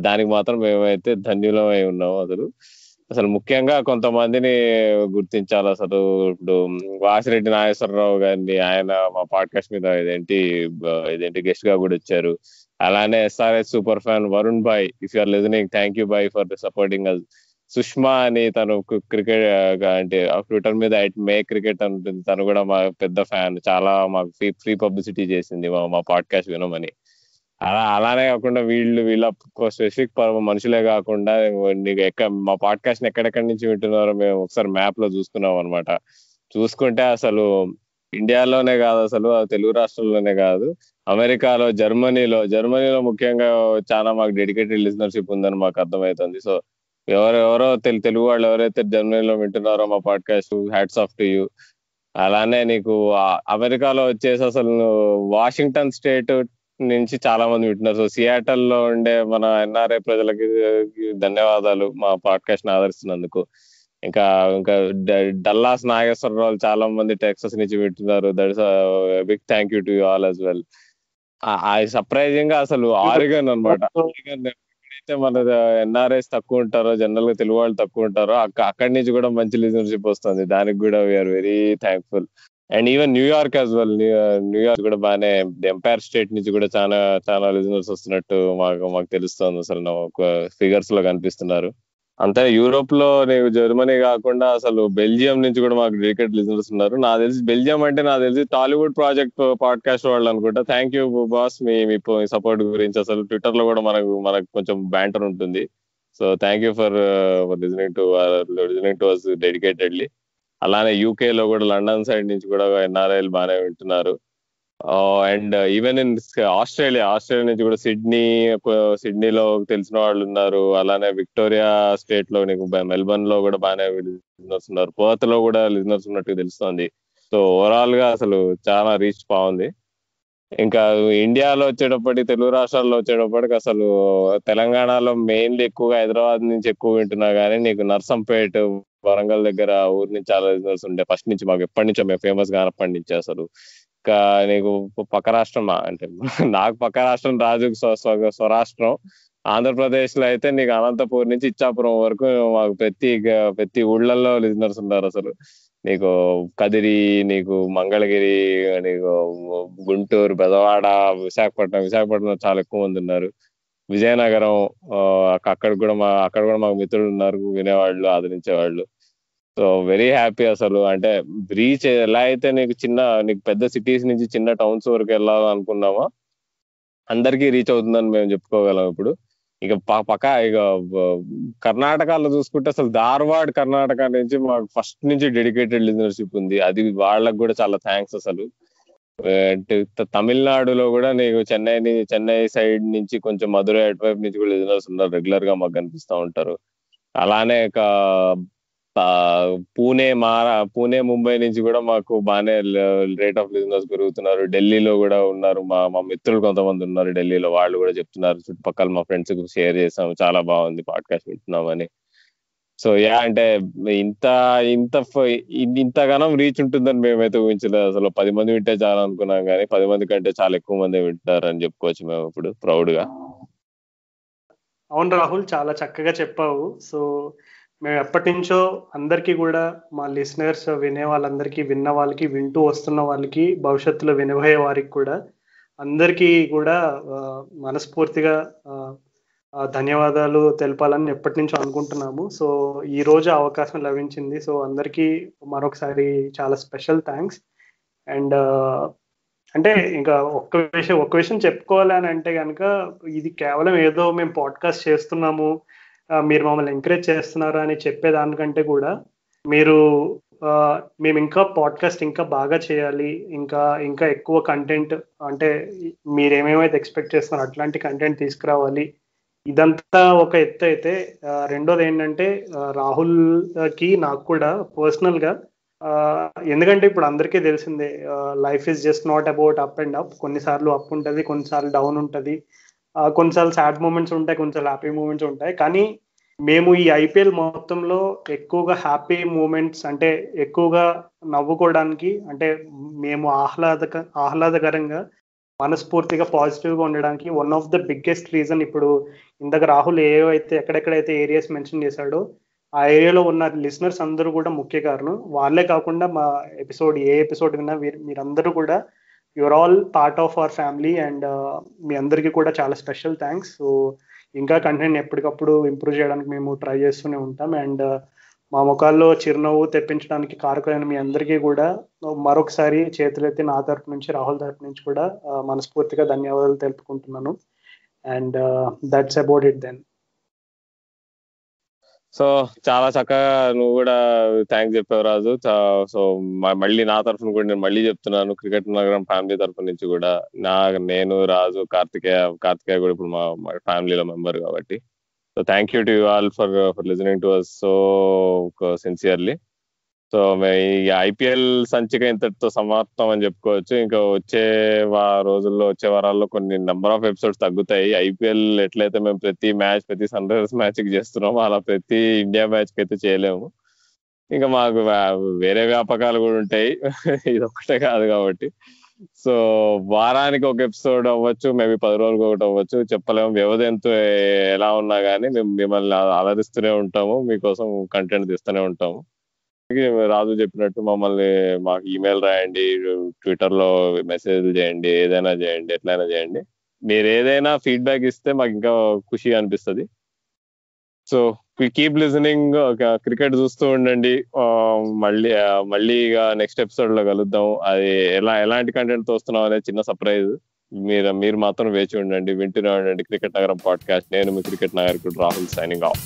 దానికి మాత్రం మేమైతే ధన్యులమై ఉన్నాము. అసలు ముఖ్యంగా కొంతమందిని గుర్తించాలి. అసలు ఇప్పుడు వాసిరెడ్డి నాగేశ్వరరావు గారిని, ఆయన మా పాడ్కాస్ట్ మీద ఇదేంటి గెస్ట్ గా కూడా వచ్చారు. అలానే ఎస్ఆర్ఎస్ సూపర్ ఫ్యాన్ వరుణ్ భాయ్, if you're listening, thank you boy for supporting us. Sushma అని తను క్రికెట్ అంటే ట్విట్టర్ మీద మే క్రికెట్ ఉంటుంది, తను కూడా మా పెద్ద ఫ్యాన్, చాలా మాకు ఫ్రీ పబ్లిసిటీ చేసింది మా పాడ్కాస్ట్ వినమని. అలానే కాకుండా వీళ్ళ స్పెసిఫిక్ మనుషులే కాకుండా మా పాడ్కాస్ట్ ఎక్కడెక్కడి నుంచి వింటున్నారో మేము ఒకసారి మ్యాప్ లో చూసుకున్నాం అనమాట. చూసుకుంటే అసలు ఇండియాలోనే కాదు, అసలు తెలుగు రాష్ట్రాల్లోనే కాదు, అమెరికాలో, జర్మనీలో ముఖ్యంగా చాలా మాకు డెడికేటెడ్ లిజనర్షిప్ ఉందని మాకు అర్థమవుతుంది. సో ఎవరెవరో తెలుగు వాళ్ళు ఎవరైతే జర్మనీలో వింటున్నారో మా podcast, hats off to you. అలానే నీకు అమెరికాలో వచ్చేసి అసలు వాషింగ్టన్ స్టేట్ నుంచి చాలా మంది వింటున్నారు. సో సియాటల్ లో ఉండే మన ఎన్ఆర్ఐ ప్రజలకి ధన్యవాదాలు మా పాడ్కాస్ట్ ని ఆదరిస్తున్నందుకు. ఇంకా డల్లాస్ నాగేశ్వరరావు చాలా మంది టెక్సస్ నుంచి వింటున్నారు. That is big thank you to you all as well. Surprising గా అసలు ఆరిగన్ అనమాట, ఎక్కడైతే మన ఎన్ఆర్ఐస్ తక్కువ ఉంటారో, జనరల్ గా తెలుగు వాళ్ళు తక్కువ ఉంటారో అక్కడి నుంచి కూడా మంచి లిజనర్షిప్ వస్తుంది. దానికి కూడా we are very thankful. And even New York as well, New York కూడా బాగానే, ఎంపైర్ స్టేట్ నుంచి కూడా చాలా చాలా లిజనర్స్ వస్తున్నట్టు మాకు తెలుస్తుంది. అసలు ఫిగర్స్ లో కనిపిస్తున్నారు. అంతే యూరోప్ లో జర్మనీ కాకుండా అసలు బెల్జియం నుంచి కూడా మాకు డెడికేటెడ్ లిజనర్స్ ఉన్నారు. నాకు తెలిసి బెల్జియం అంటే నాకు తెలిసి టాలీవుడ్ ప్రాజెక్ట్ పాడ్కాస్ట్ వాళ్ళు అనుకుంటా. థ్యాంక్ యూ బాస్ మీ సపోర్ట్ గురించి. అసలు ట్విట్టర్ లో కూడా మనకు కొంచెం బ్యాంటర్ ఉంటుంది. So thank you for listening to us dedicatedly. అలానే యూకే లో కూడా లండన్ సైడ్ నుంచి కూడా ఎన్ఆర్ఐలు బాగానే వింటున్నారు. అండ్ ఈవెన్ ఇన్ ఆస్ట్రేలియా నుంచి కూడా సిడ్నీలో తెలిసిన వాళ్ళు ఉన్నారు. అలానే విక్టోరియా స్టేట్ లో నీకు మెల్బర్న్ లో కూడా బాగానే లిజనర్స్ ఉన్నారు. పర్త్ లో కూడా లిజనర్స్ ఉన్నట్టు తెలుస్తుంది. సో ఓవరాల్ గా అసలు చాలా రీచ్ బాగుంది. ఇంకా ఇండియాలో వచ్చేటప్పటికి, తెలుగు రాష్ట్రాల్లో వచ్చేటప్పటికి అసలు తెలంగాణలో మెయిన్లీ ఎక్కువగా హైదరాబాద్ నుంచి ఎక్కువ వింటున్నా కానీ నీకు నర్సంపేట, వరంగల్ దగ్గర ఊరి నుంచి చాలా లిజనర్స్ ఉండే ఫస్ట్ నుంచి. మాకు ఎప్పటి నుంచో మేము ఫేమస్ కానప్పటి నుంచి అసలు. ఇంకా నీకు పక్క రాష్ట్రం అంటే నాకు పక్క రాష్ట్రం రాజుకు స్వరాష్ట్రం ఆంధ్రప్రదేశ్ లో అయితే నీకు అనంతపూర్ నుంచి ఇచ్చాపురం వరకు మాకు ప్రతి ఊళ్ళల్లో లిజనర్స్ ఉన్నారు. అసలు నీకు కదిరి, నీకు మంగళగిరి, నీకు గుంటూరు, బెజవాడ, విశాఖపట్నం చాలా ఎక్కువ మంది ఉన్నారు. విజయనగరం, అక్కడ కూడా మాకు మిత్రులు ఉన్నారు వినేవాళ్ళు, ఆదరించేవాళ్ళు. సో వెరీ హ్యాపీ అసలు. అంటే రీచ్ ఎలా అయితే నీకు పెద్ద సిటీస్ నుంచి చిన్న టౌన్స్ వరకు వెళ్ళాలనుకున్నామో అందరికీ రీచ్ అవుతుందని మేము చెప్పుకోగలం ఇప్పుడు. ఇక ఇక కర్ణాటకలో చూసుకుంటే అసలు ధార్వాడ్ కర్ణాటక నుంచి మాకు ఫస్ట్ నుంచి డెడికేటెడ్ లిజనర్షిప్ ఉంది. అది వాళ్ళకి కూడా చాలా థ్యాంక్స్ అసలు. తమిళనాడులో కూడా నీకు చెన్నై సైడ్ నుంచి కొంచెం మధురై అటువైపు నుంచి కూడా లిజనర్స్ ఉన్నారు, రెగ్యులర్ గా మాకు కనిపిస్తూ ఉంటారు. అలానే పూణే, ముంబై నుంచి కూడా మాకు బాగానే రేట్ ఆఫ్ లిజనర్స్ పెరుగుతున్నారు. ఢిల్లీలో కూడా ఉన్నారు, మా మిత్రులు కొంతమంది ఉన్నారు ఢిల్లీలో. వాళ్ళు కూడా చెప్తున్నారు, చుట్టుపక్కల మా ఫ్రెండ్స్ కి షేర్ చేసాం, చాలా బాగుంది పాడ్కాస్ట్ వింటున్నామని. సో అంటే ఇంతగానం రీచ్ ఉంటుందని మేమైతే ఊహించలేదు అసలు. 10 మంది వింటే చాలా అనుకున్నాం కానీ 10 మంది కంటే చాలా ఎక్కువ మంది వింటున్నారు అని చెప్పుకోవచ్చు మేము ఇప్పుడు ప్రౌడ్ గా. అవును రాహుల్, చాలా చక్కగా చెప్పావు. సో మేము ఎప్పటి నుంచో అందరికీ కూడా, మా లిసనర్స్ వినే వాళ్ళందరికీ, విన్న వాళ్ళకి, వింటూ వస్తున్న వాళ్ళకి, భవిష్యత్తులో వినబోయే వారికి కూడా అందరికీ కూడా మనస్ఫూర్తిగా ధన్యవాదాలు తెలపాలని ఎప్పటి నుంచో అనుకుంటున్నాము. సో ఈ రోజు అవకాశం లభించింది. సో అందరికీ మరొకసారి చాలా స్పెషల్ థ్యాంక్స్. అండ్ అంటే ఇంకా ఒక్క విషయం చెప్పుకోవాలి అని అంటే కనుక, ఇది కేవలం ఏదో మేము పాడ్కాస్ట్ చేస్తున్నాము, మీరు మమ్మల్ని ఎంకరేజ్ చేస్తున్నారు అని చెప్పేదానికంటే కూడా, మేము ఇంకా పాడ్కాస్ట్ ఇంకా బాగా చేయాలి, ఇంకా ఎక్కువ కంటెంట్, అంటే మీరు ఏమేమైతే ఎక్స్పెక్ట్ చేస్తున్నారో అట్లాంటి కంటెంట్ తీసుకురావాలి, ఇదంతా ఒక ఎత్తు అయితే, రెండోది ఏంటంటే రాహుల్కి నాకు కూడా పర్సనల్గా, ఎందుకంటే ఇప్పుడు అందరికీ తెలిసిందే, life is just not about up and up. కొన్నిసార్లు అప్ ఉంటుంది, కొన్నిసార్లు డౌన్ ఉంటుంది, కొన్నిసార్లు సాడ్ మూమెంట్స్ ఉంటాయి, కొన్నిసార్లు హ్యాపీ మూమెంట్స్ ఉంటాయి. కానీ మేము ఈ ఐపీఎల్ మొత్తంలో ఎక్కువగా హ్యాపీ మూమెంట్స్, అంటే ఎక్కువగా నవ్వుకోవడానికి, అంటే మేము ఆహ్లాదకరంగా మనస్ఫూర్తిగా పాజిటివ్గా ఉండడానికి one of the biggest reason, ఇప్పుడు ఇందాక రాహుల్ ఎక్కడెక్కడైతే ఏరియాస్ మెన్షన్ చేశాడో ఆ ఏరియాలో ఉన్న లిసనర్స్ అందరూ కూడా ముఖ్య కారణం. వాళ్ళే కాకుండా మా ఏ ఎపిసోడ్ విన్నా మీరందరూ కూడా your all part of our family. And మీ అందరికీ కూడా చాలా స్పెషల్ థ్యాంక్స్. సో ఇంకా కంటెంట్ ఎప్పటికప్పుడు ఇంప్రూవ్ చేయడానికి మేము ట్రై చేస్తూనే ఉంటాం. అండ్ మా ముఖాల్లో చిరునవ్వు తెప్పించడానికి కారకులైన మీ అందరికీ కూడా మరొకసారి చేతులెత్తి నా తరపు నుంచి, రాహుల్ తరపు నుంచి కూడా మనస్ఫూర్తిగా ధన్యవాదాలు తెలుపుకుంటున్నాను. And that's about it then. So చాలా చక్కగా నువ్వు కూడా థ్యాంక్స్ చెప్పావు రాజు. సో మళ్ళీ నా తరఫున కూడా నేను మళ్ళీ చెప్తున్నాను, క్రికెట్ నగరం ఫ్యామిలీ తరఫు నుంచి కూడా, నేను రాజు, కార్తికేయ కూడా ఇప్పుడు మా ఫ్యామిలీలో మెంబర్ కాబట్టి. So thank you to you all for listening to us so sincerely. So ఈ ఐపీఎల్ సంచిక ఇంతటితో సమాప్తం అని చెప్పుకోవచ్చు. ఇంకా వచ్చే వారాల్లో కొన్ని నెంబర్ ఆఫ్ ఎపిసోడ్స్ తగ్గుతాయి. ఐపీఎల్ ఎట్లయితే మేము ప్రతి సన్ రైజర్స్ మ్యాచ్ కి చేస్తున్నామో అలా ప్రతి ఇండియా మ్యాచ్ కి అయితే చేయలేము. ఇంకా మాకు వేరే వ్యాపకాలు కూడా ఉంటాయి, ఇది ఒక్కటే కాదు కాబట్టి. సో వారానికి ఒక ఎపిసోడ్ అవ్వచ్చు, మేబీ 10 రోజులకు ఒకటి అవ్వచ్చు, చెప్పలేము. వ్యవధి ఎంత ఎలా ఉన్నా కానీ మేము మిమ్మల్ని అలరిస్తూనే ఉంటాము, మీకోసం కంటెంట్ తీస్తూనే ఉంటాము. రాజు చెప్పినట్టు మాకు ఈమెయిల్ రాయండి, ట్విట్టర్ లో మెసేజ్ చేయండి, ఏదైనా చేయండి, ఎట్లయినా చేయండి. మీరు ఏదైనా ఫీడ్బ్యాక్ ఇస్తే మాకు ఇంకా ఖుషిగా అనిపిస్తుంది. సో కీప్ లిజనింగ్, క్రికెట్ చూస్తూ ఉండండి. మళ్ళీ ఇక నెక్స్ట్ ఎపిసోడ్ లో కలుద్దాం. అది ఎలాంటి కంటెంట్ తోస్తున్నాం అనేది చిన్న సర్ప్రైజ్. మీరు మాత్రం వేచి ఉండండి, వింటూనే ఉండండి క్రికెట్ నగరం పాడ్కాస్ట్. నేను మీ క్రికెట్ నాయకుడు రాహుల్, సైనింగ్ ఆఫ్.